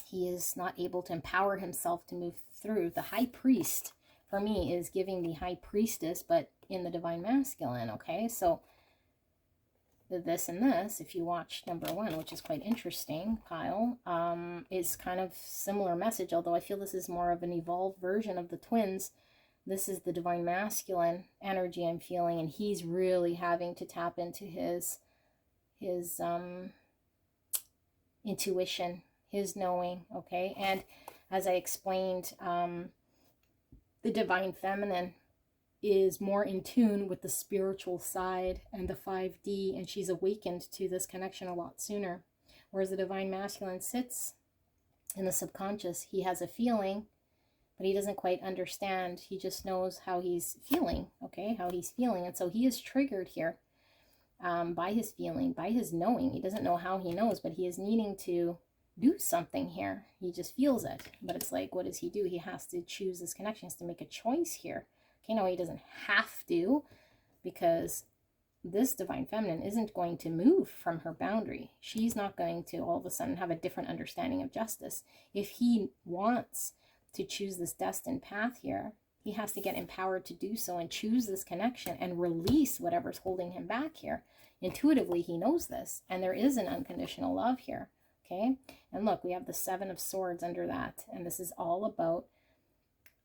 he is not able to empower himself to move through. The high priest, for me, is giving the high priestess, but in the divine masculine, okay? So this and this, if you watch number 1, which is quite interesting, Kyle, is kind of similar message, although I feel this is more of an evolved version of the twins. This is the divine masculine energy I'm feeling, and he's really having to tap into his intuition, his knowing, okay? And as I explained, the divine feminine is more in tune with the spiritual side and the 5D, and she's awakened to this connection a lot sooner. Whereas the divine masculine sits in the subconscious. He has a feeling, but he doesn't quite understand. He just knows how he's feeling, okay, how he's feeling. And so he is triggered here by his feeling, by his knowing. He doesn't know how he knows, but he is needing to do something here. He just feels it. But it's like, what does he do? He has to choose this connection. He has to make a choice here. Okay, no, he doesn't have to, because this divine feminine isn't going to move from her boundary. She's not going to all of a sudden have a different understanding of justice. If he wants to choose this destined path here, he has to get empowered to do so and choose this connection and release whatever's holding him back here. Intuitively, he knows this, and there is an unconditional love here. Okay, and look, we have the 7 of Swords under that, and this is all about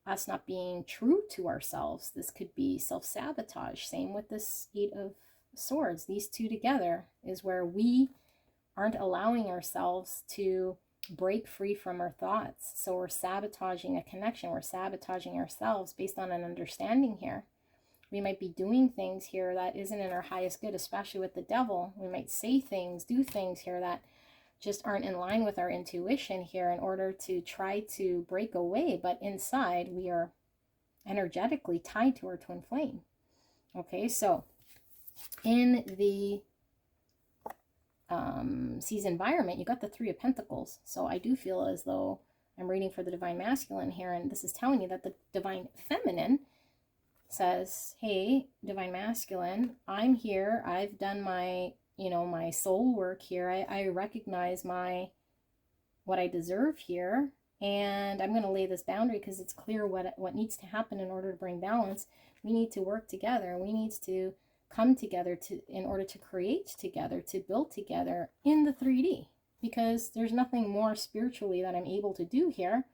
us not being true to ourselves. This could be self-sabotage. Same with this 8 of Swords. These two together is where we aren't allowing ourselves to break free from our thoughts. So we're sabotaging a connection. We're sabotaging ourselves based on an understanding here. We might be doing things here that isn't in our highest good, especially with the devil. We might say things, do things here that just aren't in line with our intuition here in order to try to break away. But inside, we are energetically tied to our twin flame. Okay, so in the C's environment, you got the 3 of Pentacles. So I do feel as though I'm reading for the divine masculine here, and this is telling me that the divine feminine says, hey, divine masculine, I'm here. I've done my, my soul work here. I recognize what I deserve here, and I'm going to lay this boundary because it's clear what needs to happen in order to bring balance. We need to work together. We need to come together in order to create together, to build together in the 3D, because there's nothing more spiritually that I'm able to do here.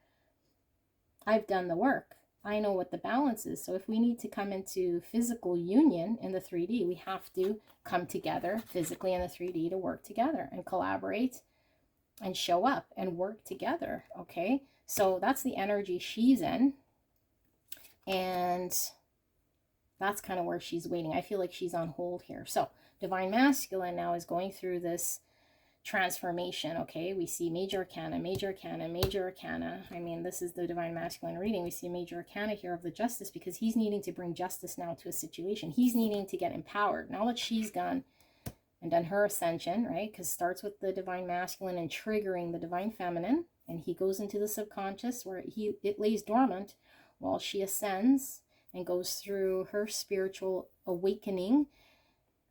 I've done the work. I know what the balance is. So if we need to come into physical union in the 3D, we have to come together physically in the 3D to work together and collaborate and show up and work together. Okay, so that's the energy she's in, and that's kind of where she's waiting. I feel like she's on hold here. So divine masculine now is going through this transformation. Okay, we see major arcana, major arcana, major arcana. I mean, this is the divine masculine reading. We see a major arcana here of the justice, because he's needing to bring justice now to a situation. He's needing to get empowered now that she's gone and done her ascension, right? Because it starts with the divine masculine and triggering the divine feminine, and he goes into the subconscious where it lays dormant while she ascends and goes through her spiritual awakening,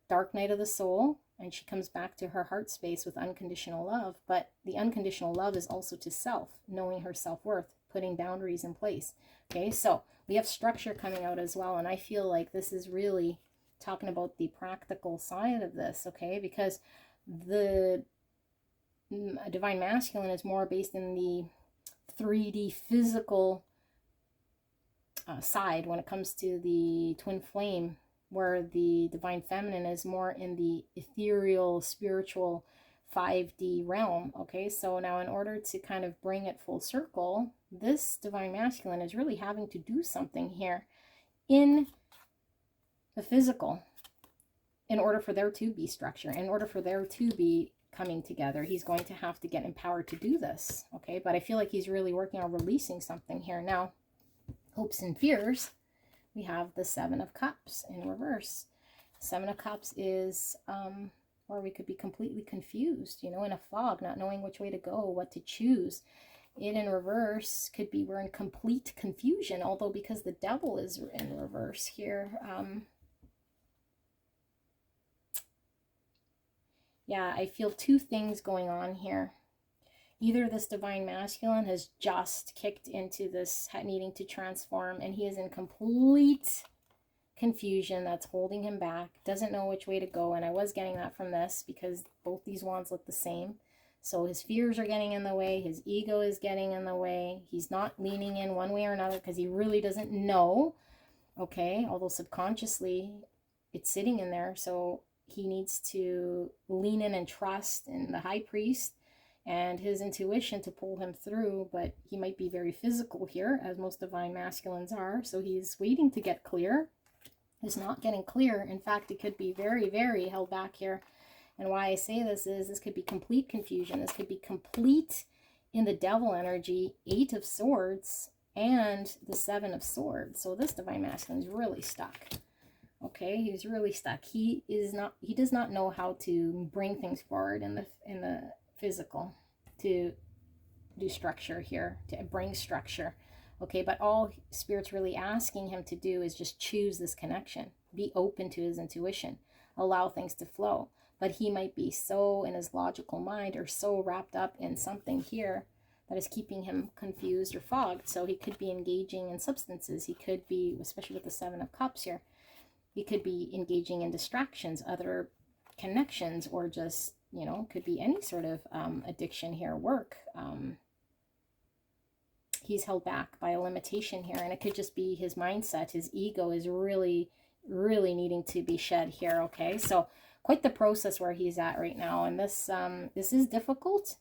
dark night of the soul, and she comes back to her heart space with unconditional love. But the unconditional love is also to self, knowing her self-worth, putting boundaries in place. Okay, so we have structure coming out as well, and I feel like this is really talking about the practical side of this, okay, because the divine masculine is more based in the 3D physical side when it comes to the twin flame, where the divine feminine is more in the ethereal, spiritual 5D realm. Okay, so now in order to kind of bring it full circle, this divine masculine is really having to do something here in the physical in order for there to be structure, in order for there to be coming together. He's going to have to get empowered to do this. Okay, but I feel like he's really working on releasing something here. Now, hopes and fears, we have the 7 of Cups in reverse. 7 of Cups is where we could be completely confused, in a fog, not knowing which way to go, what to choose. It in reverse could be we're in complete confusion, although because the devil is in reverse here, yeah, I feel 2 things going on here. Either this divine masculine has just kicked into this needing to transform, and he is in complete confusion that's holding him back, doesn't know which way to go. And I was getting that from this because both these wands look the same. So his fears are getting in the way, his ego is getting in the way, he's not leaning in one way or another because he really doesn't know, okay, although subconsciously it's sitting in there. So he needs to lean in and trust in the high priest and his intuition to pull him through, but he might be very physical here, as most divine masculines are. So he's waiting to get clear. is not getting clear. In fact, it could be very, very held back here. And why I say this is this could be complete confusion. This could be complete in the devil energy, 8 of Swords and the 7 of Swords. So this divine masculine is really stuck. Okay, he's really stuck. He does not know how to bring things forward in the physical, to do structure here, to bring structure. Okay, but all Spirit's really asking him to do is just choose this connection. Be open to his intuition. Allow things to flow. But he might be so in his logical mind or so wrapped up in something here that is keeping him confused or fogged. So he could be engaging in substances. He could be, especially with the 7 of Cups here, he could be engaging in distractions, other connections, or just, you know, could be any sort of addiction here, work. He's held back by a limitation here, and it could just be his mindset. His ego is really, really needing to be shed here, okay? So quite the process where he's at right now, and this is difficult,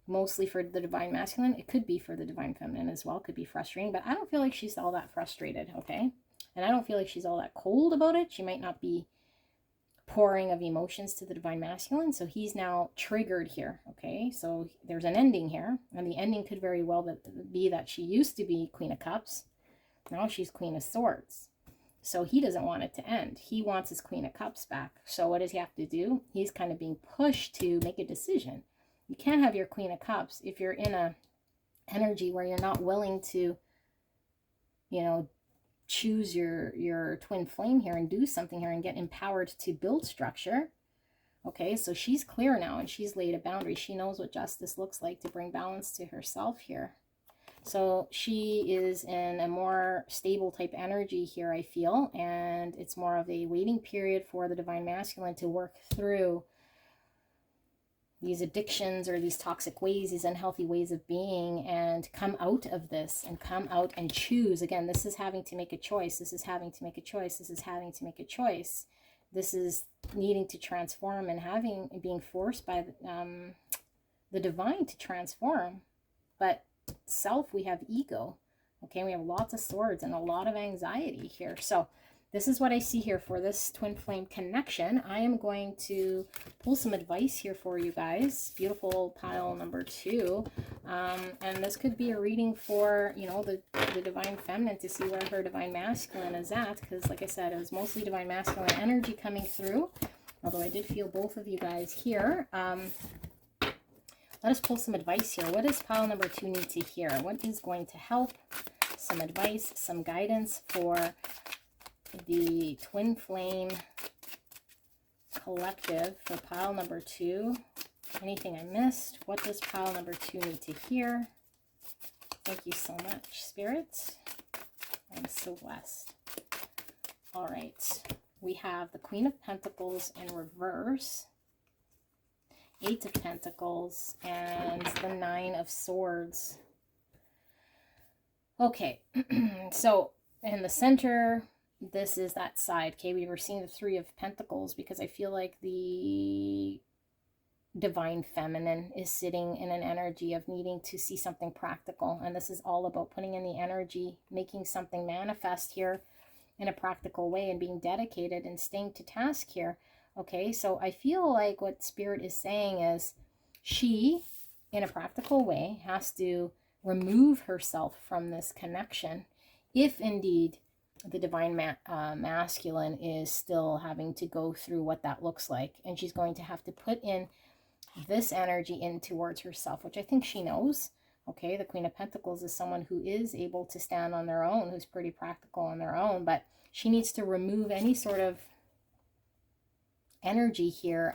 mostly for the divine masculine. It could be for the divine feminine as well. It could be frustrating, but I don't feel like she's all that frustrated, okay? And I don't feel like she's all that cold about it. She might not be pouring of emotions to the divine masculine. So he's now triggered here, okay? So there's an ending here, and the ending could very well be that she used to be Queen of Cups. Now she's Queen of Swords. So he doesn't want it to end. He wants his Queen of Cups back. So what does he have to do? He's kind of being pushed to make a decision. You can't have your Queen of Cups if you're in a energy where you're not willing to, you know, choose your twin flame here and do something here and get empowered to build structure. Okay, so she's clear now, and she's laid a boundary. She knows what justice looks like to bring balance to herself here. So she is in a more stable type energy here, I feel, and it's more of a waiting period for the divine masculine to work through these addictions or these toxic ways, these unhealthy ways of being, and come out of this and come out and choose. Again, this is having to make a choice. This is having to make a choice. This is having to make a choice. This is needing to transform and being forced by the divine to transform. But self, we have ego. Okay, we have lots of swords and a lot of anxiety here. So this is what I see here for this twin flame connection. I am going to pull some advice here for you guys. Beautiful pile number 2. And this could be a reading for, you know, the divine feminine, to see where her divine masculine is at. Because like I said, it was mostly divine masculine energy coming through. Although I did feel both of you guys here. Let us pull some advice here. What does pile number 2 need to hear? What is going to help? Some advice, some guidance for the twin flame collective for pile number 2. Anything I missed? What does pile number 2 need to hear? Thank you so much, Spirit. I'm so blessed. All right. We have the Queen of Pentacles in reverse, 8 of Pentacles, and the 9 of Swords. Okay. So in the center, this is that side. Okay, we were seeing the 3 of Pentacles because I feel like the divine feminine is sitting in an energy of needing to see something practical, and this is all about putting in the energy, making something manifest here in a practical way, and being dedicated and staying to task here. Okay, so I feel like what Spirit is saying is she, in a practical way, has to remove herself from this connection if indeed the divine masculine is still having to go through what that looks like. And she's going to have to put in this energy in towards herself, which I think she knows. Okay, the Queen of Pentacles is someone who is able to stand on their own, who's pretty practical on their own, but she needs to remove any sort of energy here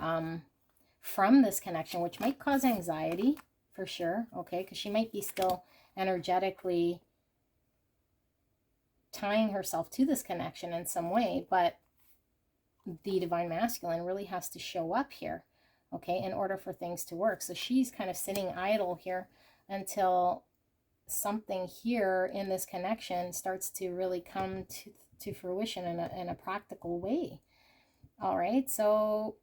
from this connection, which might cause anxiety for sure. Okay, because she might be still energetically tying herself to this connection in some way, but the divine masculine really has to show up here, okay, in order for things to work. So she's kind of sitting idle here until something here in this connection starts to really come to fruition in a practical way. All right, so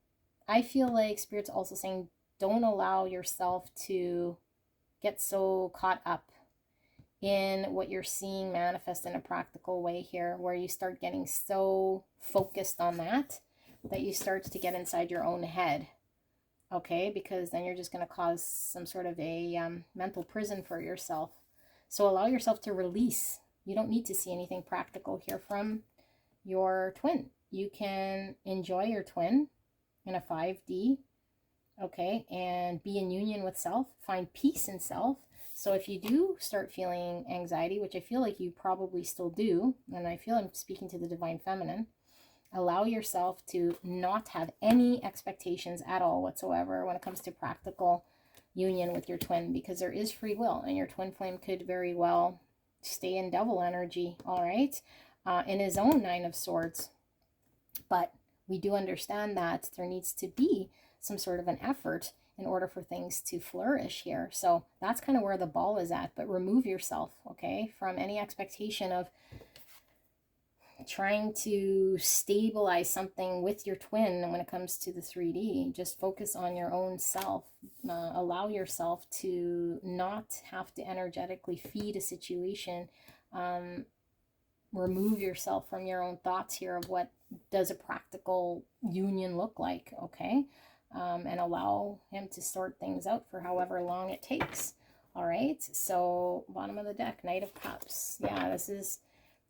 I feel like Spirit's also saying don't allow yourself to get so caught up in what you're seeing manifest in a practical way here, where you start getting so focused on that you start to get inside your own head. Okay, because then you're just going to cause some sort of a mental prison for yourself. So allow yourself to release. You don't need to see anything practical here from your twin. You can enjoy your twin in a 5D, okay, and be in union with self, find peace in self. So if you do start feeling anxiety, which I feel like you probably still do, and I feel I'm speaking to the Divine Feminine, allow yourself to not have any expectations at all whatsoever when it comes to practical union with your twin, because there is free will, and your twin flame could very well stay in devil energy, all right, in his own 9 of Swords. But we do understand that there needs to be some sort of an effort in order for things to flourish here. So that's kind of where the ball is at. But remove yourself, okay, from any expectation of trying to stabilize something with your twin when it comes to the 3D. Just focus on your own self. Allow yourself to not have to energetically feed a situation. Remove yourself from your own thoughts here of what does a practical union look like, okay? And allow him to sort things out for however long it takes. All right, so bottom of the deck, Knight of Cups. Yeah, this is,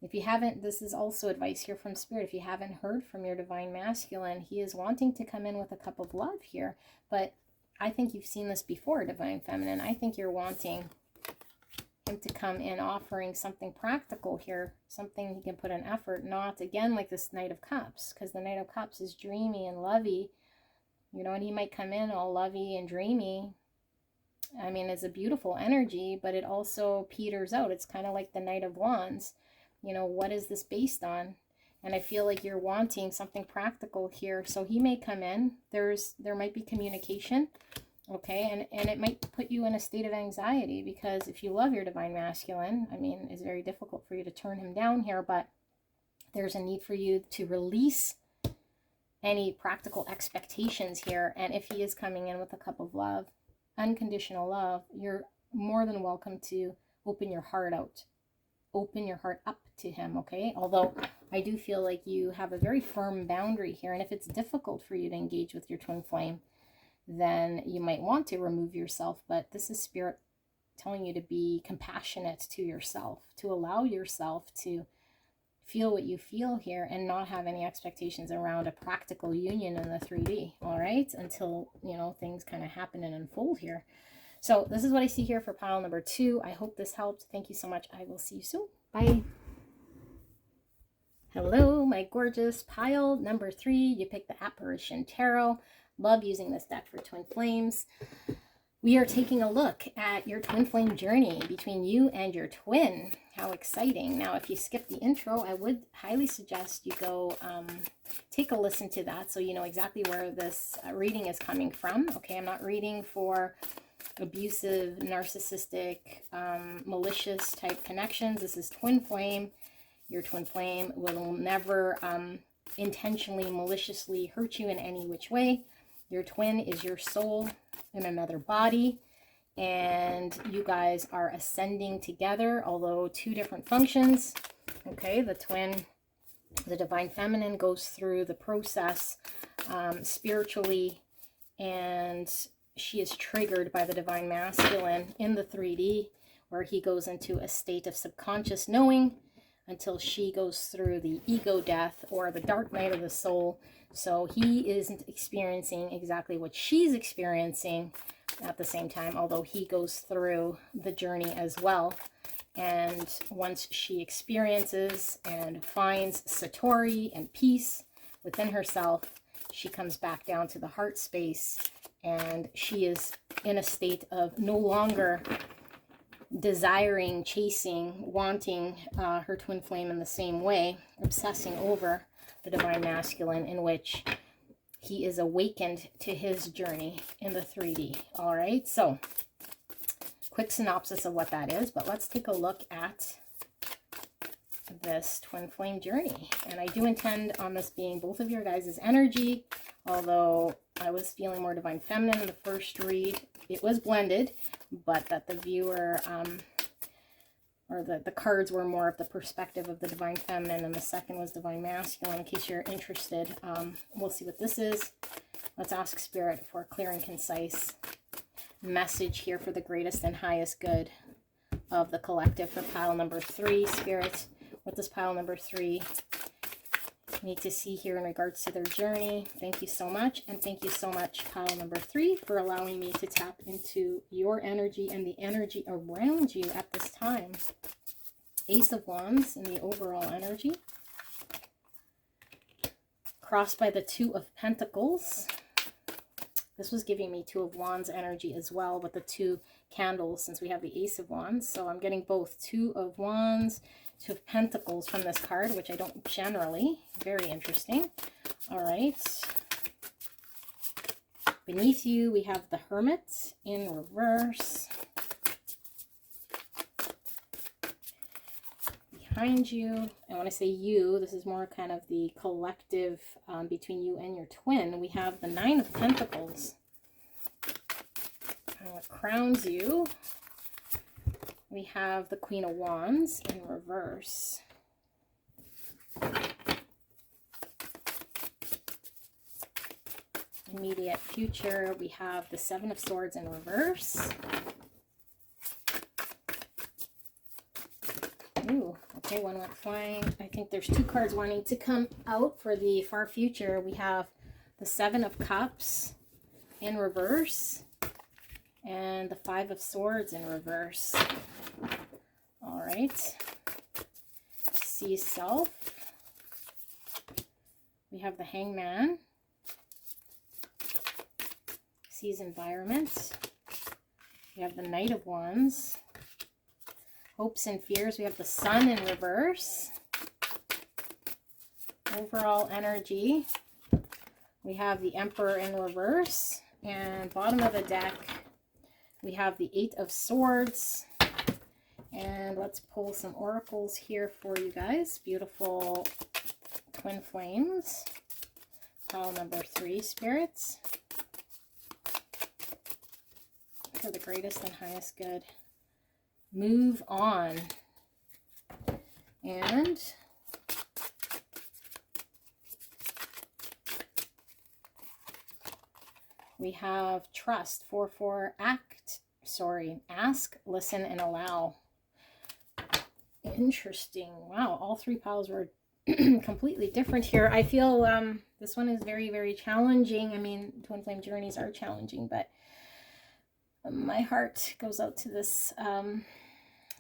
if you haven't, this is also advice here from Spirit. If you haven't heard from your Divine Masculine, he is wanting to come in with a cup of love here. But I think you've seen this before, Divine Feminine. I think you're wanting him to come in offering something practical here, something he can put in effort, not again like this Knight of Cups, because the Knight of Cups is dreamy and lovey, you know, and he might come in all lovey and dreamy. I mean, it's a beautiful energy, but it also peters out. It's kind of like the Knight of Wands. You know, what is this based on? And I feel like you're wanting something practical here. So he may come in. There might be communication, okay? And it might put you in a state of anxiety, because if you love your Divine Masculine, I mean, it's very difficult for you to turn him down here, but there's a need for you to release any practical expectations here. And if he is coming in with a cup of love, unconditional love, you're more than welcome to open your heart out. Open your heart up to him, okay? Although I do feel like you have a very firm boundary here, and if it's difficult for you to engage with your twin flame, then you might want to remove yourself. But this is Spirit telling you to be compassionate to yourself, to allow yourself to feel what you feel here and not have any expectations around a practical union in the 3D, all right? Until, you know, things kind of happen and unfold here. So this is what I see here for pile number 2. I hope this helped. Thank you so much. I will see you soon. Bye. Hello, my gorgeous pile number 3. You picked the Apparition Tarot. Love using this deck for twin flames. We are taking a look at your twin flame journey between you and your twin. How exciting. Now, if you skip the intro, I would highly suggest you go take a listen to that so you know exactly where this reading is coming from. Okay, I'm not reading for abusive, narcissistic, malicious type connections. This is twin flame. Your twin flame will never intentionally, maliciously hurt you in any which way. Your twin is your soul in another body, and you guys are ascending together, although 2 different functions. Okay, the twin, the Divine Feminine, goes through the process spiritually, and she is triggered by the Divine Masculine in the 3D, where he goes into a state of subconscious knowing until she goes through the ego death or the dark night of the soul. So he isn't experiencing exactly what she's experiencing at the same time, although he goes through the journey as well. And once she experiences and finds Satori and peace within herself, she comes back down to the heart space, and she is in a state of no longer desiring, chasing, wanting her twin flame in the same way, obsessing over the Divine Masculine, in which he is awakened to his journey in the 3D. All right, so quick synopsis of what that is, but let's take a look at this twin flame journey. And I do intend on this being both of your guys' energy, although I was feeling more Divine Feminine in the first read. It was blended, but that the viewer or the cards were more of the perspective of the divine feminine, and the second was divine masculine, in case you're interested. We'll see what this is. Let's ask Spirit for a clear and concise message here for the greatest and highest good of the collective for pile number 3. Spirit, what does pile number 3 need to see here in regards to their journey? Thank you so much. And thank you so much, pile number 3, for allowing me to tap into your energy and the energy around you at this time. Ace of Wands in the overall energy, crossed by the 2 of Pentacles. This was giving me 2 of Wands energy as well with the 2 candles, since we have the Ace of Wands. So I'm getting both 2 of Wands, 2 of Pentacles from this card, which I don't generally. Very interesting. All right. Beneath you, we have the Hermit in reverse. Behind you, and when I say you, this is more kind of the collective between you and your twin. We have the 9 of Pentacles. And what crowns you, we have the Queen of Wands in reverse. Immediate future, we have the 7 of Swords in reverse. Ooh, okay, one went flying. I think there's 2 cards wanting to come out for the far future. We have the 7 of Cups in reverse and the 5 of Swords in reverse. All right. See self. We have the Hangman. Sees environment. We have the Knight of Wands. Hopes and fears. We have the Sun in reverse. Overall energy. We have the Emperor in reverse. And bottom of the deck, we have the 8 of Swords. And let's pull some oracles here for you guys. Beautiful twin flames. Pile number 3, spirits. For the greatest and highest good. Move on. And we have trust. 4-4 ask, listen, and allow. Interesting. Wow, all 3 piles were completely different here. I feel this one is very, very challenging. I mean, twin flame journeys are challenging, but my heart goes out to this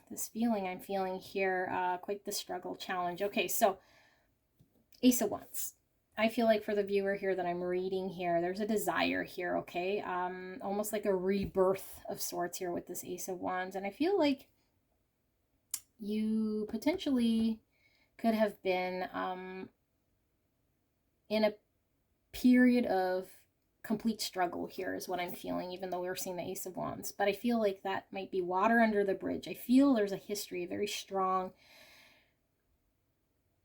this feeling I'm feeling here, quite the struggle, challenge. Okay, so Ace of Wands. I feel like for the viewer here that I'm reading here, there's a desire here, okay? Almost like a rebirth of sorts here with this Ace of Wands. And I feel like you potentially could have been in a period of complete struggle here is what I'm feeling, even though we're seeing the Ace of Wands. But I feel like that might be water under the bridge. I feel there's a history, a very strong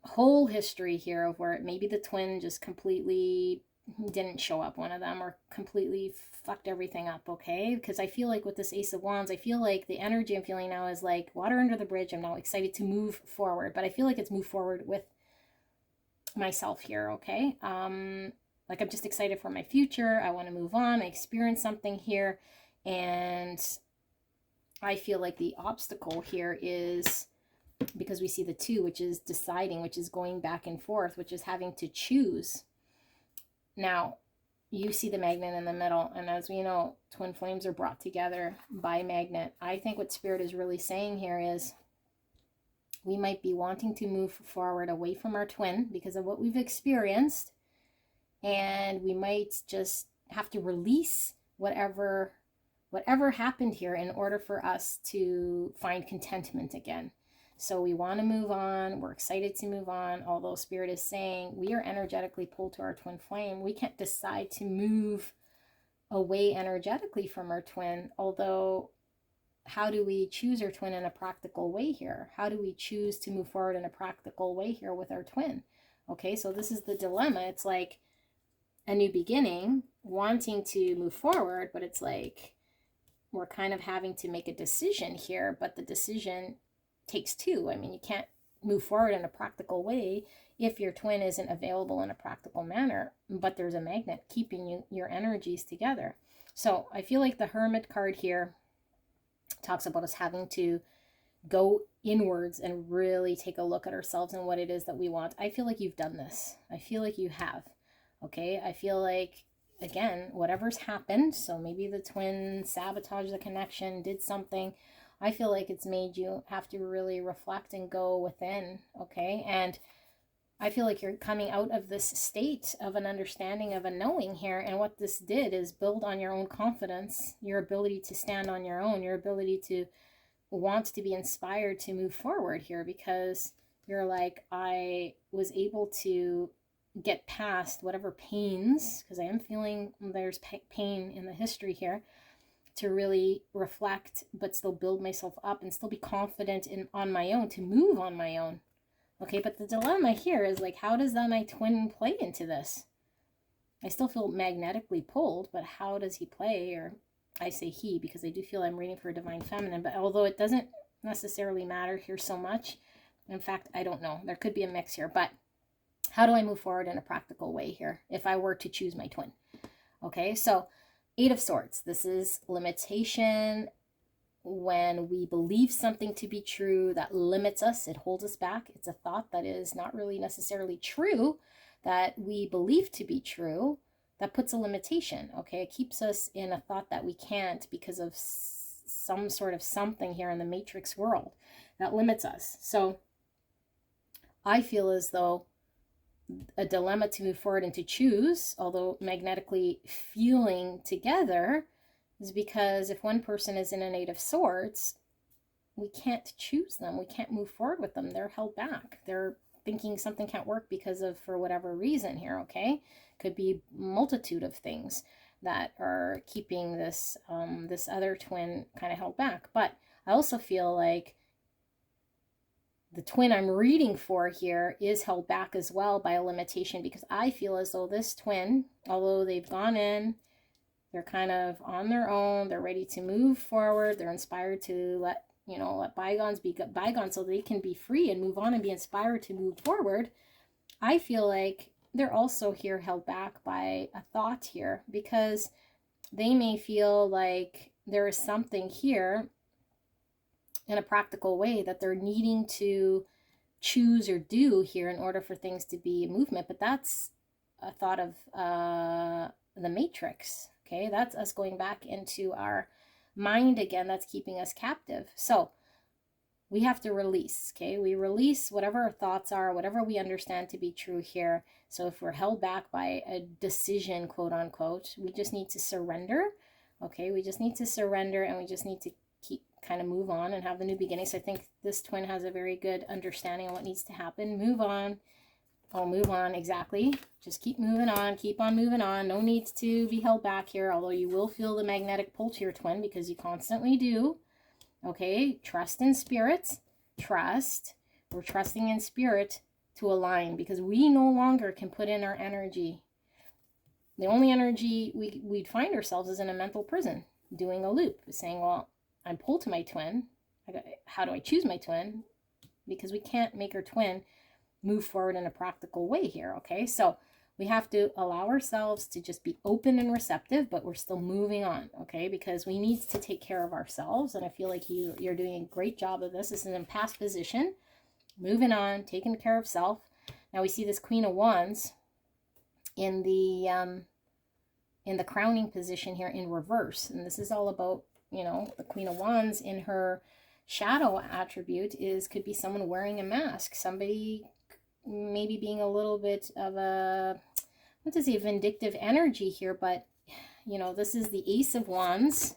whole history here of where maybe the twin just completely didn't show up, one of them, or completely fucked everything up, okay? Because I feel like with this Ace of Wands, I feel like the energy I'm feeling now is like water under the bridge. I'm now excited to move forward, but I feel like it's move forward with myself here, okay? Like I'm just excited for my future. I want to move on. I experience something here. And I feel like the obstacle here is because we see the 2, which is deciding, which is going back and forth, which is having to choose. Now, you see the magnet in the middle. And as we know, twin flames are brought together by magnet. I think what Spirit is really saying here is we might be wanting to move forward away from our twin because of what we've experienced. And we might just have to release whatever happened here in order for us to find contentment again. So we want to move on. We're excited to move on. Although Spirit is saying we are energetically pulled to our twin flame. We can't decide to move away energetically from our twin. Although, how do we choose our twin in a practical way here? How do we choose to move forward in a practical way here with our twin? Okay, so this is the dilemma. It's like a new beginning, wanting to move forward, but it's like we're kind of having to make a decision here, but the decision takes two. I mean, you can't move forward in a practical way if your twin isn't available in a practical manner, but there's a magnet keeping your energies together. So I feel like the Hermit card here talks about us having to go inwards and really take a look at ourselves and what it is that we want. I feel like you've done this. I feel like you have. Okay, I feel like, again, whatever's happened, so maybe the twin sabotaged the connection, did something, I feel like it's made you have to really reflect and go within, okay? And I feel like you're coming out of this state of an understanding of a knowing here, and what this did is build on your own confidence, your ability to stand on your own, your ability to want to be inspired to move forward here, because you're like, I was able to get past whatever pains, because I am feeling there's pain in the history here, to really reflect but still build myself up and still be confident in on my own, to move on my own. Okay, but the dilemma here is like, how does that my twin play into this? I still feel magnetically pulled, but how does he play? Or I say he because I do feel I'm reading for a divine feminine, but although it doesn't necessarily matter here so much, in fact, I don't know, there could be a mix here, but how do I move forward in a practical way here if I were to choose my twin? Okay, so 8 of Swords. This is limitation. When we believe something to be true, that limits us, it holds us back. It's a thought that is not really necessarily true, that we believe to be true, that puts a limitation, okay? It keeps us in a thought that we can't because of some sort of something here in the matrix world that limits us. So I feel as though a dilemma to move forward and to choose, although magnetically feeling together, is because if one person is in an 8 of Swords, we can't choose them. We can't move forward with them. They're held back. They're thinking something can't work because of, for whatever reason here, okay? Could be a multitude of things that are keeping this, this other twin kind of held back. But I also feel like the twin I'm reading for here is held back as well by a limitation, because I feel as though this twin, although they've gone in, they're kind of on their own, they're ready to move forward, they're inspired to let bygones be bygones so they can be free and move on and be inspired to move forward. I feel like they're also here held back by a thought here, because they may feel like there is something here in a practical way that they're needing to choose or do here in order for things to be a movement. But that's a thought of the matrix. Okay, that's us going back into our mind again. That's keeping us captive. So we have to release. Okay, we release whatever our thoughts are, whatever we understand to be true here. So if we're held back by a decision, quote unquote, we just need to surrender. Okay, we just need to surrender, and we just need to keep kind of move on and have the new beginning. So I think this twin has a very good understanding of what needs to happen. Move on. Oh, move on. Exactly. Just keep moving on. Keep on moving on. No need to be held back here, although you will feel the magnetic pull to your twin, because you constantly do. Okay. Trust in spirit. Trust. We're trusting in spirit to align, because we no longer can put in our energy. The only energy we'd find ourselves is in a mental prison, doing a loop, saying, well, I'm pulled to my twin. How do I choose my twin? Because we can't make our twin move forward in a practical way here, okay? So we have to allow ourselves to just be open and receptive, but we're still moving on, okay? Because we need to take care of ourselves, and I feel like you're doing a great job of this. This is in past position, moving on, taking care of self. Now we see this Queen of Wands in the crowning position here in reverse, and this is all about, you know, the Queen of Wands in her shadow attribute could be someone wearing a mask, somebody maybe being a little bit of a, what does he, vindictive energy here. But you know, this is the Ace of Wands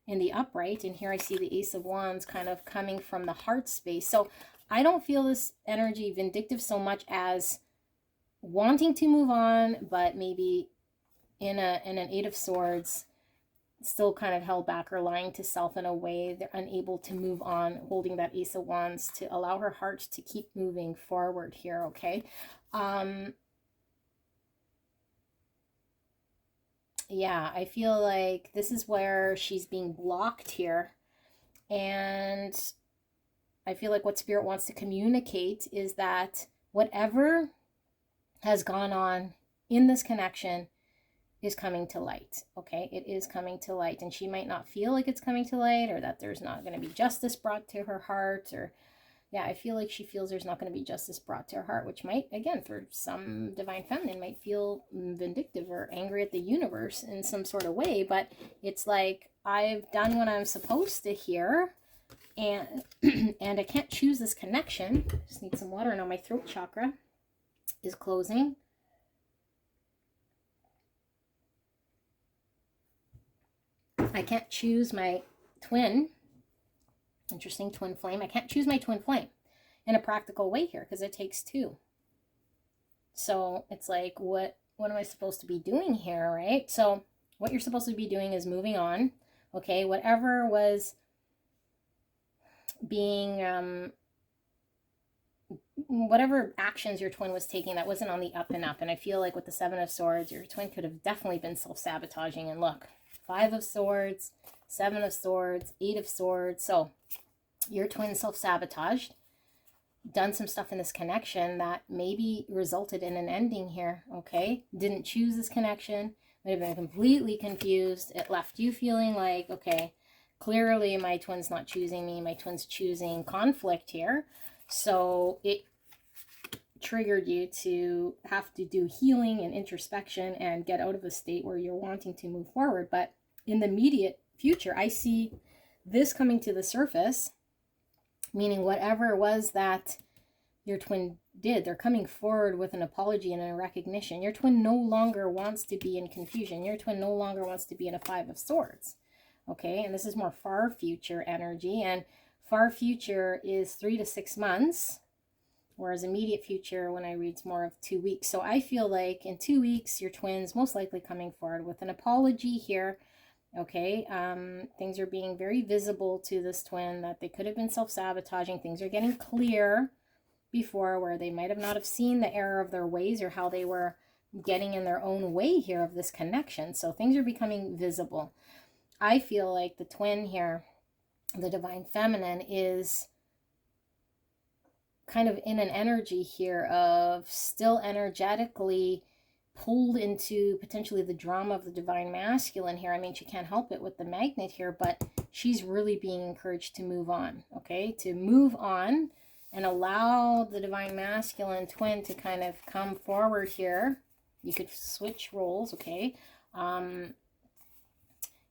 in the upright, and here I see the Ace of Wands kind of coming from the heart space. So I don't feel this energy vindictive so much as wanting to move on, but maybe in an 8 of Swords, still kind of held back or lying to self in a way. They're unable to move on, holding that Ace of Wands to allow her heart to keep moving forward here, okay? Yeah, I feel like this is where she's being blocked here. And I feel like what Spirit wants to communicate is that whatever has gone on in this connection is coming to light. Okay, it is coming to light, and she might not feel like it's coming to light, or that there's not going to be justice brought to her heart, or yeah, I feel like she feels there's not going to be justice brought to her heart, which might, again, for some divine feminine, might feel vindictive or angry at the universe in some sort of way. But it's like, I've done what I'm supposed to here, and and I can't choose this connection. Just need some water. Now my throat chakra is closing. I can't choose my twin. Interesting, twin flame. I can't choose my twin flame in a practical way here because it takes two. So it's like, what am I supposed to be doing here, right? So what you're supposed to be doing is moving on. Okay, whatever was being, whatever actions your twin was taking that wasn't on the up and up. And I feel like with the Seven of Swords, your twin could have definitely been self-sabotaging. And look, Five of Swords, Seven of Swords, Eight of Swords. So your twin self-sabotaged, done some stuff in this connection that maybe resulted in an ending here, okay? Didn't choose this connection, might have been completely confused. It left you feeling like, okay, clearly my twin's not choosing me, my twin's choosing conflict here. So it triggered you to have to do healing and introspection and get out of a state where you're wanting to move forward. But in the immediate future, I see this coming to the surface, meaning whatever it was that your twin did, they're coming forward with an apology and a recognition. Your twin no longer wants to be in confusion. Your twin no longer wants to be in a Five of Swords. Okay, and this is more far future energy, and far future is 3 to 6 months, whereas immediate future, when I read, is more of 2 weeks. So I feel like in 2 weeks, your twin's most likely coming forward with an apology here. Okay, things are being very visible to this twin that they could have been self-sabotaging. Things are getting clear before, where they might have not have seen the error of their ways or how they were getting in their own way here of this connection. So things are becoming visible. I feel like the twin here, the divine feminine, is kind of in an energy here of still energetically pulled into potentially the drama of the divine masculine here. I mean, she can't help it with the magnet here, but she's really being encouraged to move on, okay? To move on and allow the divine masculine twin to kind of come forward here. You could switch roles, okay?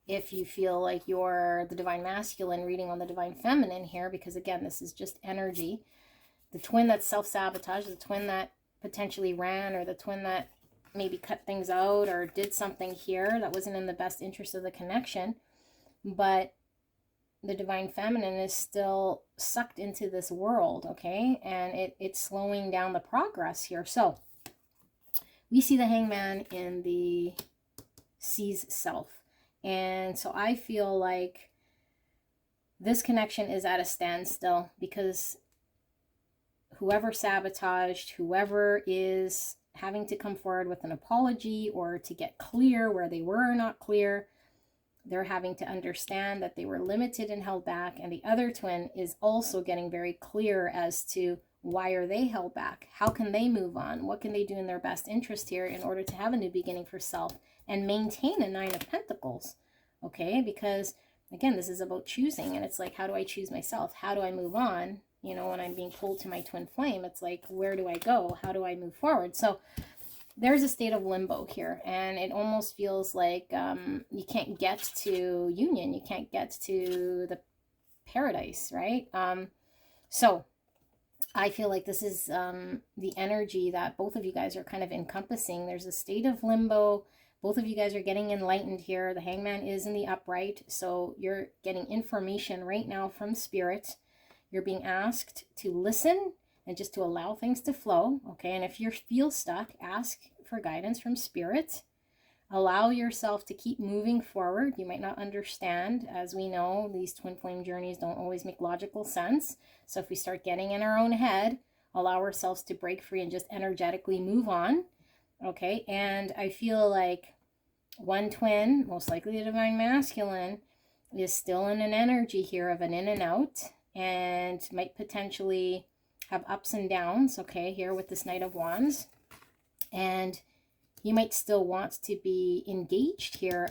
If you feel like you're the divine masculine reading on the divine feminine here, because again, this is just energy. The twin that's self-sabotaged, the twin that potentially ran, or the twin that maybe cut things out or did something here that wasn't in the best interest of the connection, but the divine feminine is still sucked into this world, okay? And it's slowing down the progress here. So we see the Hangman in the sees self. And so I feel like this connection is at a standstill because whoever sabotaged, whoever is having to come forward with an apology or to get clear where they were not clear, they're having to understand that they were limited and held back. And the other twin is also getting very clear as to why are they held back? How can they move on? What can they do in their best interest here in order to have a new beginning for self and maintain a Nine of Pentacles? Okay, because again, this is about choosing, and it's like, how do I choose myself? How do I move on? You know, when I'm being pulled to my twin flame, it's like, where do I go? How do I move forward? So there's a state of limbo here, and it almost feels like you can't get to union. You can't get to the paradise, right? So I feel like this is the energy that both of you guys are kind of encompassing. There's a state of limbo. Both of you guys are getting enlightened here. The Hangman is in the upright, so you're getting information right now from Spirit. You're being asked to listen and just to allow things to flow, okay? And if you feel stuck, ask for guidance from Spirit. Allow yourself to keep moving forward. You might not understand. As we know, these twin flame journeys don't always make logical sense. So if we start getting in our own head, allow ourselves to break free and just energetically move on, okay? And I feel like one twin, most likely the divine masculine, is still in an energy here of an in and out. and might potentially have ups and downs, okay, here with this Knight of Wands. And you might still want to be engaged here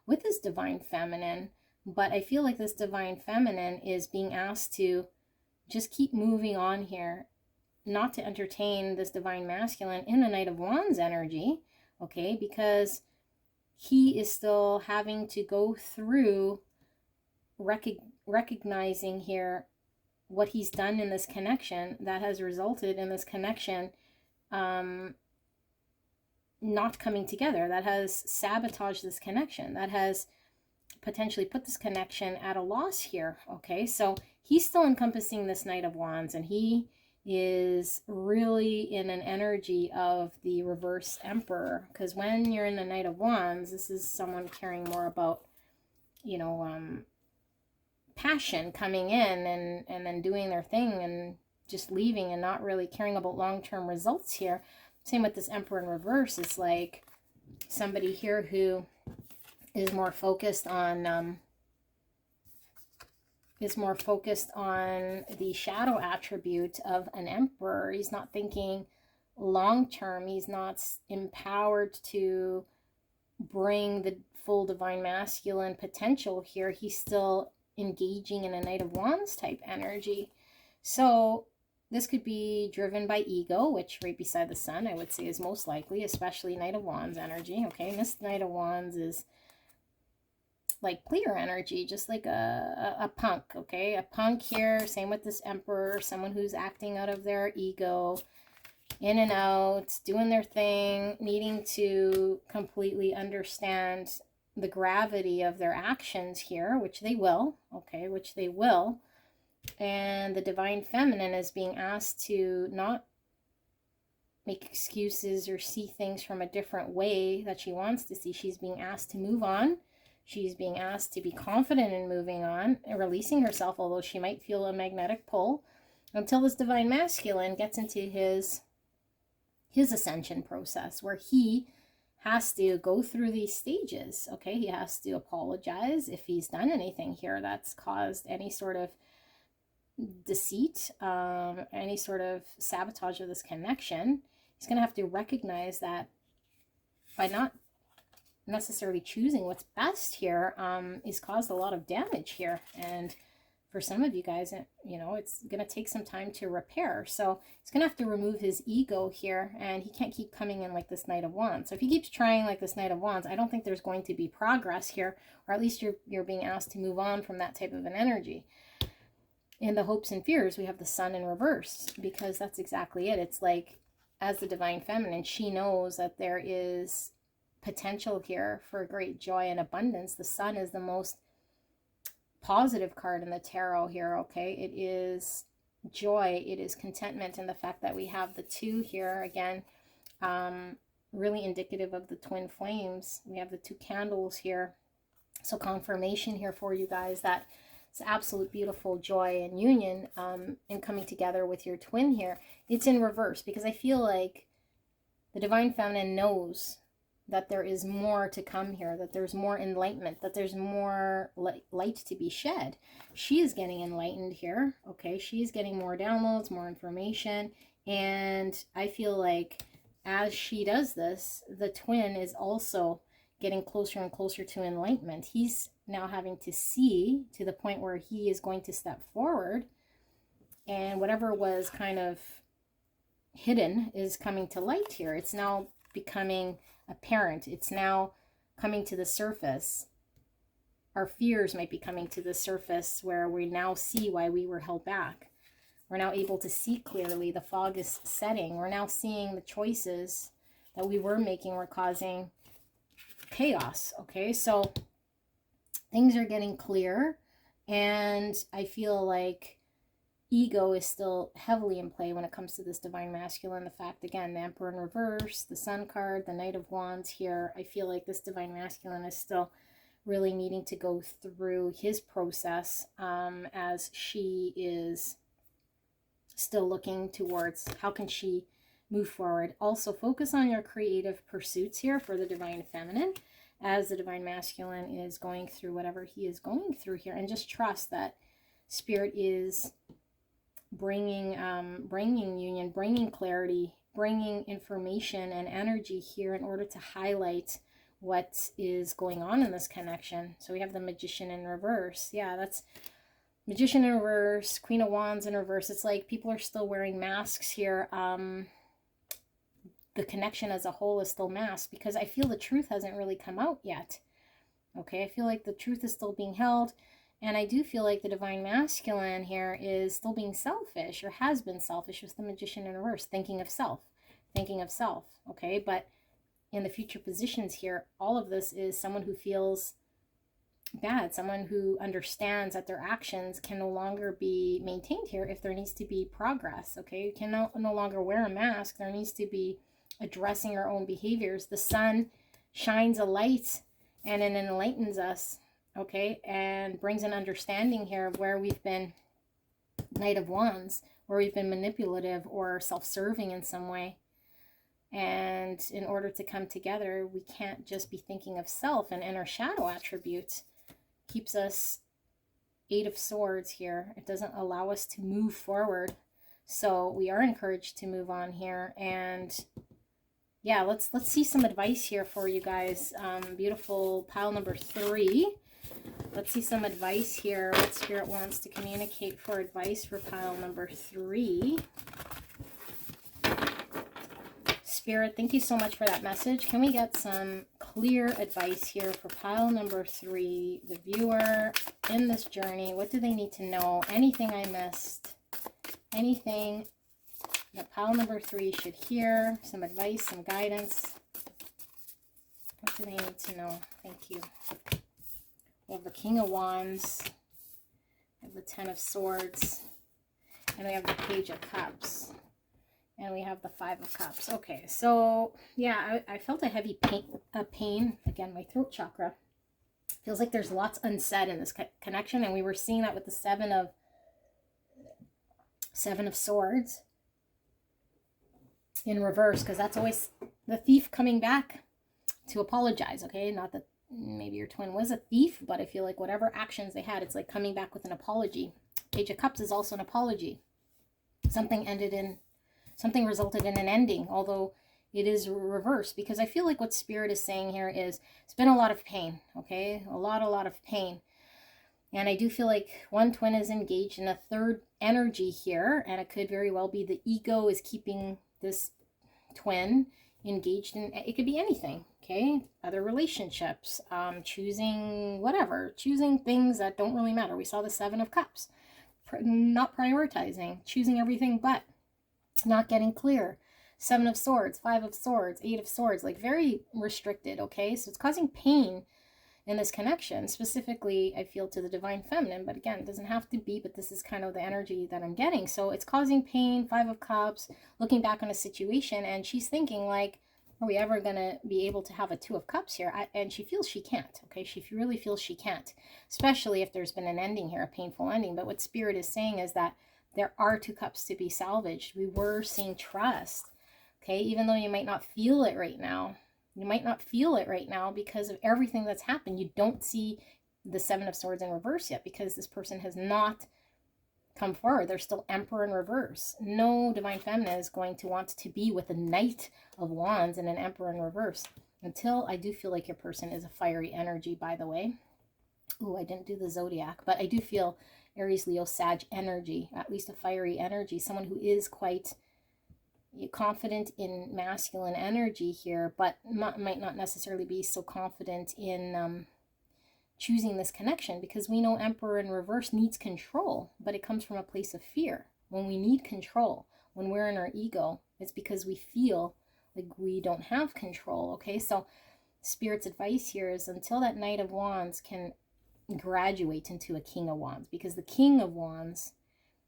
with this Divine Feminine, but I feel like this Divine Feminine is being asked to just keep moving on here, not to entertain this Divine Masculine in the Knight of Wands energy, okay, because he is still having to go through recognizing here what he's done in this connection that has resulted in this connection not coming together, that has sabotaged this connection, that has potentially put this connection at a loss here, okay? So he's still encompassing this Knight of Wands, and he is really in an energy of the reverse Emperor, because when you're in the Knight of Wands, this is someone caring more about, you know, passion, coming in and then doing their thing and just leaving and not really caring about long-term results here. Same with this Emperor in reverse. It's like somebody here who is more focused on the shadow attribute of an Emperor. He's not thinking long-term. He's not empowered to bring the full Divine Masculine potential here. He's still engaging in a Knight of Wands type energy. So this could be driven by ego, which right beside the Sun, I would say, is most likely, especially Knight of Wands energy, okay? And this Knight of Wands is like player energy, just like a punk, okay? A punk here, same with this Emperor, someone who's acting out of their ego, in and out, doing their thing, needing to completely understand the gravity of their actions here, which they will, okay, which they will. And the Divine Feminine is being asked to not make excuses or see things from a different way that she wants to see. She's being asked to move on. She's being asked to be confident in moving on and releasing herself, although she might feel a magnetic pull, until this Divine Masculine gets into his ascension process, where he has to go through these stages, okay? He has to apologize if he's done anything here that's caused any sort of deceit, any sort of sabotage of this connection. He's going to have to recognize that by not necessarily choosing what's best here, he's caused a lot of damage here. And for some of you guys, you know, it's going to take some time to repair. So he's going to have to remove his ego here, and he can't keep coming in like this Knight of Wands. So if he keeps trying like this Knight of Wands, I don't think there's going to be progress here, or at least you're being asked to move on from that type of an energy. In the hopes and fears, we have the Sun in reverse, because that's exactly it. It's like, as the Divine Feminine, she knows that there is potential here for great joy and abundance. The Sun is the most positive card in the tarot here, okay? It is joy, it is contentment, and the fact that we have the 2 here, again, really indicative of the twin flames. We have the 2 candles here. So confirmation here for you guys that it's absolute beautiful joy and union and coming together with your twin here. It's in reverse, because I feel like the Divine Feminine knows that there is more to come here, that there's more enlightenment, that there's more light to be shed. She is getting enlightened here, okay? She's getting more downloads, more information, and I feel like as she does this, the twin is also getting closer and closer to enlightenment. He's now having to see to the point where he is going to step forward, and whatever was kind of hidden is coming to light here. It's now becoming apparent. It's now coming to the surface. Our fears might be coming to the surface, where we now see why we were held back. We're now able to see clearly. The fog is setting. We're now seeing the choices that we were making were causing chaos, okay? So things are getting clear, and I feel like ego is still heavily in play when it comes to this Divine Masculine. The fact, again, the Emperor in reverse, the Sun card, the Knight of Wands here, I feel like this Divine Masculine is still really needing to go through his process as she is still looking towards how can she move forward. Also, focus on your creative pursuits here for the Divine Feminine, as the Divine Masculine is going through whatever he is going through here, and just trust that Spirit is bringing union, bringing clarity, bringing information and energy here in order to highlight what is going on in this connection. So we have the Magician in reverse. Yeah, that's Magician in reverse, Queen of Wands in reverse. It's like people are still wearing masks here. The connection as a whole is still masked because I feel the truth hasn't really come out yet. Okay, I feel like the truth is still being held. And I do feel like the Divine Masculine here is still being selfish, or has been selfish with the Magician in reverse, thinking of self, okay? But in the future positions here, all of this is someone who feels bad, someone who understands that their actions can no longer be maintained here if there needs to be progress, okay? You can no longer wear a mask. There needs to be addressing our own behaviors. The sun shines a light and it enlightens us, okay, and brings an understanding here of where we've been Knight of Wands, where we've been manipulative or self-serving in some way. And in order to come together, we can't just be thinking of self and inner shadow attributes. Keeps us 8 of Swords here. It doesn't allow us to move forward. So we are encouraged to move on here. And yeah, let's see some advice here for you guys. Beautiful pile number 3. Let's see some advice here. What Spirit wants to communicate for advice for pile number 3. Spirit, thank you so much for that message. Can we get some clear advice here for pile number 3, the viewer in this journey? What do they need to know? Anything I missed? Anything that pile number 3 should hear? Some advice, some guidance. What do they need to know? Thank you. We have the King of Wands. We have the 10 of Swords. And we have the Page of Cups. And we have the 5 of Cups. Okay, so yeah, I felt a heavy pain. Again, my throat chakra. Feels like there's lots unsaid in this connection. And we were seeing that with the 7 of Swords in reverse. Because that's always the thief coming back to apologize. Okay, not that maybe your twin was a thief, but I feel like whatever actions they had, it's like coming back with an apology. Page of Cups is also an apology. Something resulted in an ending, although it is reversed, because I feel like what Spirit is saying here is it's been a lot of pain, okay? A lot of pain. And I do feel like one twin is engaged in a third energy here, and it could very well be the ego is keeping this twin engaged in, it could be anything, okay? Other relationships, choosing whatever, choosing things that don't really matter. We saw the 7 of Cups, not prioritizing, choosing everything but not getting clear. 7 of Swords, 5 of Swords, 8 of Swords, like very restricted, okay? So it's causing pain in this connection. Specifically, I feel to the Divine Feminine, but again, it doesn't have to be, but this is kind of the energy that I'm getting. So it's causing pain, 5 of Cups, looking back on a situation, and she's thinking like, are we ever going to be able to have a 2 of Cups here? And she feels she can't, okay? She really feels she can't, especially if there's been an ending here, a painful ending. But what Spirit is saying is that there are 2 cups to be salvaged. We were seeing trust, okay? Even though you might not feel it right now. You might not feel it right now because of everything that's happened. You don't see the 7 of Swords in reverse yet because this person has not come forward. They're still Emperor in reverse. No Divine Feminine is going to want to be with a Knight of Wands and an Emperor in reverse until I do feel like your person is a fiery energy, by the way. Ooh, I didn't do the zodiac, but I do feel Aries, Leo, Sag energy, at least a fiery energy, someone who is quite confident in masculine energy here, but might not necessarily be so confident in choosing this connection, because we know Emperor in reverse needs control, but it comes from a place of fear. When we need control, when we're in our ego, it's because we feel like we don't have control, okay? So Spirit's advice here is until that Knight of Wands can graduate into a King of Wands, because the King of Wands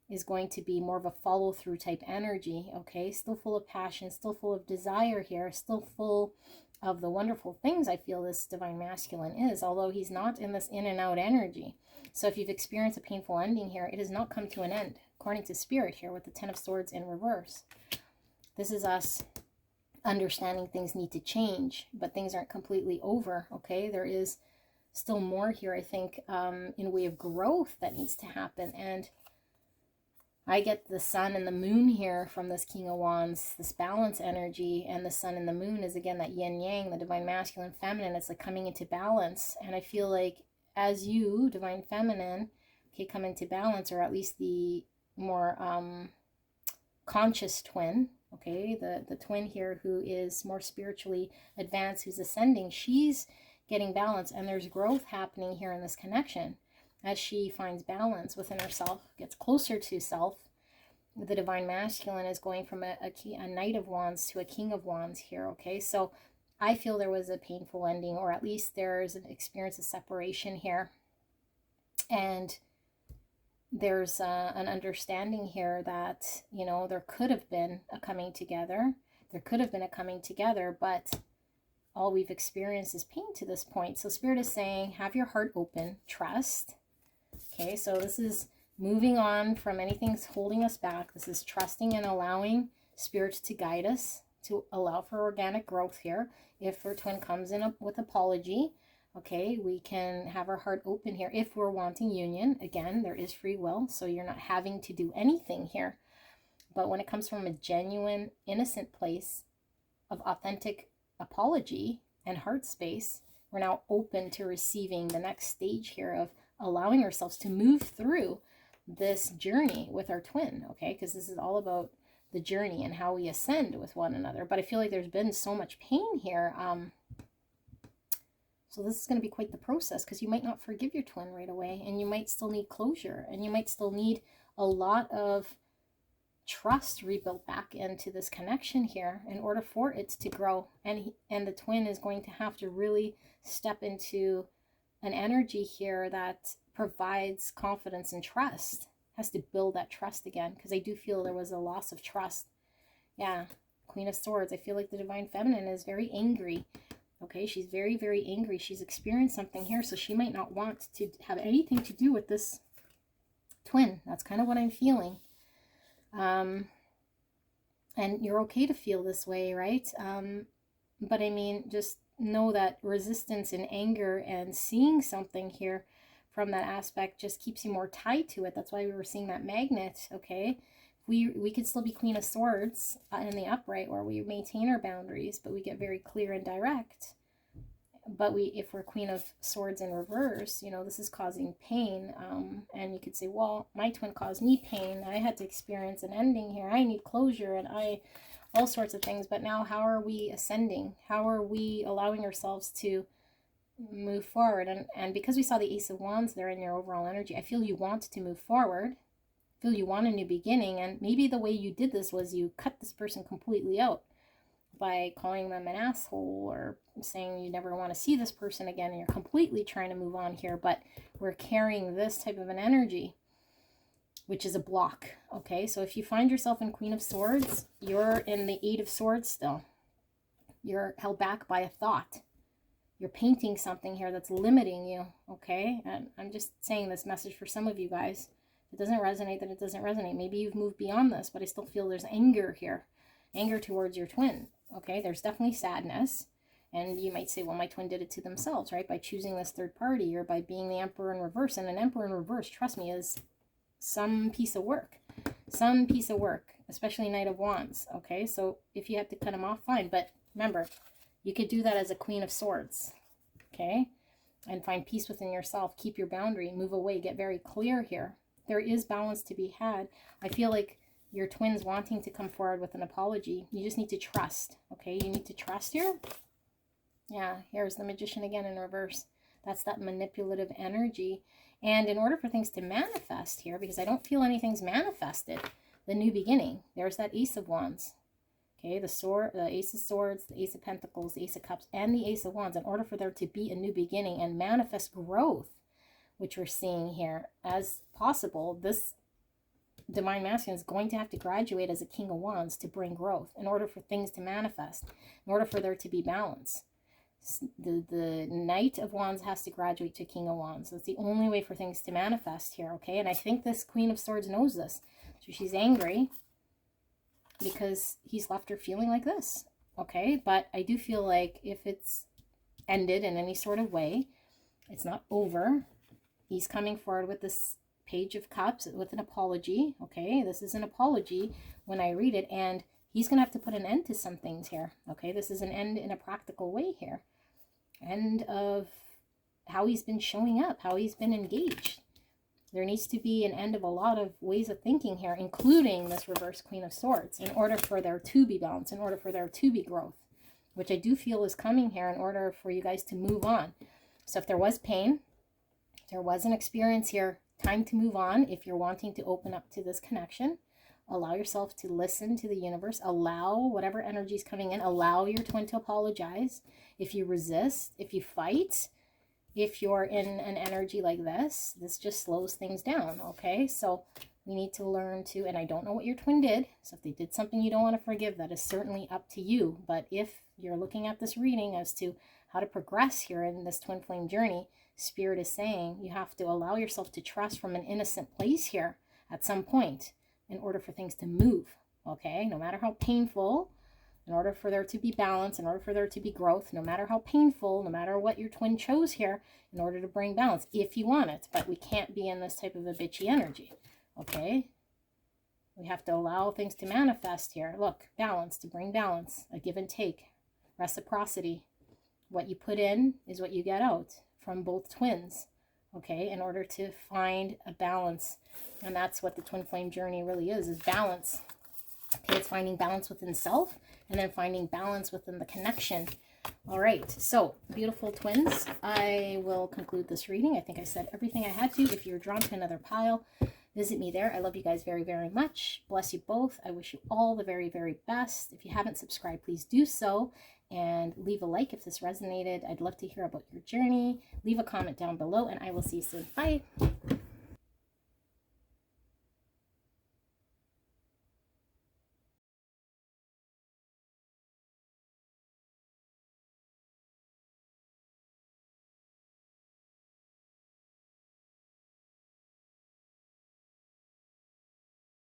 is going to be more of a follow-through type energy, okay? Still full of passion, still full of desire here, still full of the wonderful things I feel this Divine Masculine is, although he's not in this in and out energy. So if you've experienced a painful ending here, it has not come to an end, according to Spirit here with the 10 of Swords in reverse. This is us understanding things need to change, but things aren't completely over, okay? There is still more here, I think, in a way of growth that needs to happen. And I get the sun and the moon here from this King of Wands, this balance energy, and the sun and the moon is, again, that yin yang, the divine masculine, feminine. It's like coming into balance. And I feel like as you, divine feminine, okay, come into balance, or at least the more conscious twin, okay, the twin here who is more spiritually advanced, who's ascending, she's getting balance, and there's growth happening here in this connection as she finds balance within herself, gets closer to self. The divine masculine is going from a Knight of Wands to a King of Wands here, okay? So I feel there was a painful ending, or at least there's an experience of separation here. And there's an understanding here that, you know, there could have been a coming together. There could have been a coming together, but all we've experienced is pain to this point. So Spirit is saying, have your heart open, trust. Okay, so this is moving on from anything holding us back. This is trusting and allowing Spirit to guide us, to allow for organic growth here. If our twin comes in with apology, okay, we can have our heart open here. If we're wanting union, again, there is free will, so you're not having to do anything here. But when it comes from a genuine, innocent place of authentic apology and heart space, we're now open to receiving the next stage here of allowing ourselves to move through this journey with our twin, okay? Because this is all about the journey and how we ascend with one another. But I feel like there's been so much pain here. So this is going to be quite the process, because you might not forgive your twin right away, and you might still need closure, and you might still need a lot of trust rebuilt back into this connection here in order for it to grow. And the twin is going to have to really step into an energy here that provides confidence and trust, has to build that trust again, because I do feel there was a loss of trust. Yeah, Queen of Swords. I feel like the divine feminine is very angry. Okay, she's very, very angry. She's experienced something here, so she might not want to have anything to do with this twin. That's kind of what I'm feeling. And you're okay to feel this way, right? But I mean, just know that resistance and anger and seeing something here from that aspect just keeps you more tied to it. That's why we were seeing that magnet, okay? We could still be Queen of Swords in the upright, where we maintain our boundaries, but we get very clear and direct. But if we're Queen of Swords in reverse, you know, this is causing pain. And you could say, well, my twin caused me pain. I had to experience an ending here. I need closure, and all sorts of things. But now, how are we ascending? How are we allowing ourselves to move forward? And because we saw the Ace of Wands there in your overall energy, I feel you want to move forward. I feel you want a new beginning. And maybe the way you did this was you cut this person completely out by calling them an asshole, or saying you never want to see this person again, and you're completely trying to move on here. But we're carrying this type of an energy, which is a block. Okay, so if you find yourself in Queen of Swords, you're in the Eight of Swords still. You're held back by a thought. You're painting something here that's limiting you, okay? And I'm just saying this message for some of you guys. If it doesn't resonate, then it doesn't resonate. Maybe you've moved beyond this, but I still feel there's anger here. Anger towards your twin, okay? There's definitely sadness. And you might say, well, my twin did it to themselves, right? By choosing this third party, or by being the Emperor in reverse. And an Emperor in reverse, trust me, is some piece of work. Some piece of work, especially Knight of Wands, okay? So if you have to cut them off, fine. But remember, you could do that as a Queen of Swords, okay? And find peace within yourself. Keep your boundary. Move away. Get very clear here. There is balance to be had. I feel like your twin's wanting to come forward with an apology. You just need to trust, okay? You need to trust here. Yeah, here's the Magician again in reverse. That's that manipulative energy. And in order for things to manifest here, because I don't feel anything's manifested, the new beginning, there's that Ace of Wands. Okay, the sword, the Ace of Swords, the Ace of Pentacles, the Ace of Cups, and the Ace of Wands. In order for there to be a new beginning and manifest growth, which we're seeing here as possible, this divine masculine is going to have to graduate as a King of Wands to bring growth in order for things to manifest, in order for there to be balance. The Knight of Wands has to graduate to King of Wands. That's the only way for things to manifest here, okay? And I think this Queen of Swords knows this. So she's angry because he's left her feeling like this, okay? But I do feel like if it's ended in any sort of way, It's not over. He's coming forward with this Page of Cups with an apology. Okay, this is an apology when I read it, and he's going to have to put an end to some things here. Okay, this is an end in a practical way here. End of how he's been showing up, how he's been engaged. There needs to be an end of a lot of ways of thinking here, including this reverse Queen of Swords, in order for there to be balance, in order for there to be growth, which I do feel is coming here in order for you guys to move on. So if there was pain, there was an experience here, time to move on. If you're wanting to open up to this connection, allow yourself to listen to the universe, allow whatever energy is coming in, allow your twin to apologize. If you resist, if you fight, if you're in an energy like this just slows things down, okay? So we need to learn to, and I don't know what your twin did, so if they did something you don't want to forgive, that is certainly up to you. But if you're looking at this reading as to how to progress here in this twin flame journey, Spirit is saying you have to allow yourself to trust from an innocent place here at some point in order for things to move, okay? No matter how painful, in order for there to be balance, in order for there to be growth, no matter how painful, no matter what your twin chose here, in order to bring balance, if you want it. But we can't be in this type of a bitchy energy, okay? We have to allow things to manifest here. Look, balance, to bring balance, a give and take, reciprocity. What you put in is what you get out from both twins, okay, in order to find a balance. And that's what the twin flame journey really is balance. Okay, it's finding balance within self and then finding balance within the connection. All right, so beautiful twins, I will conclude this reading. I think I said everything I had to. If you're drawn to another pile, visit me there. I love you guys very, very much. Bless you both. I wish you all the very, very best. If you haven't subscribed, please do so. And leave a like if this resonated. I'd love to hear about your journey. Leave a comment down below, and I will see you soon. Bye.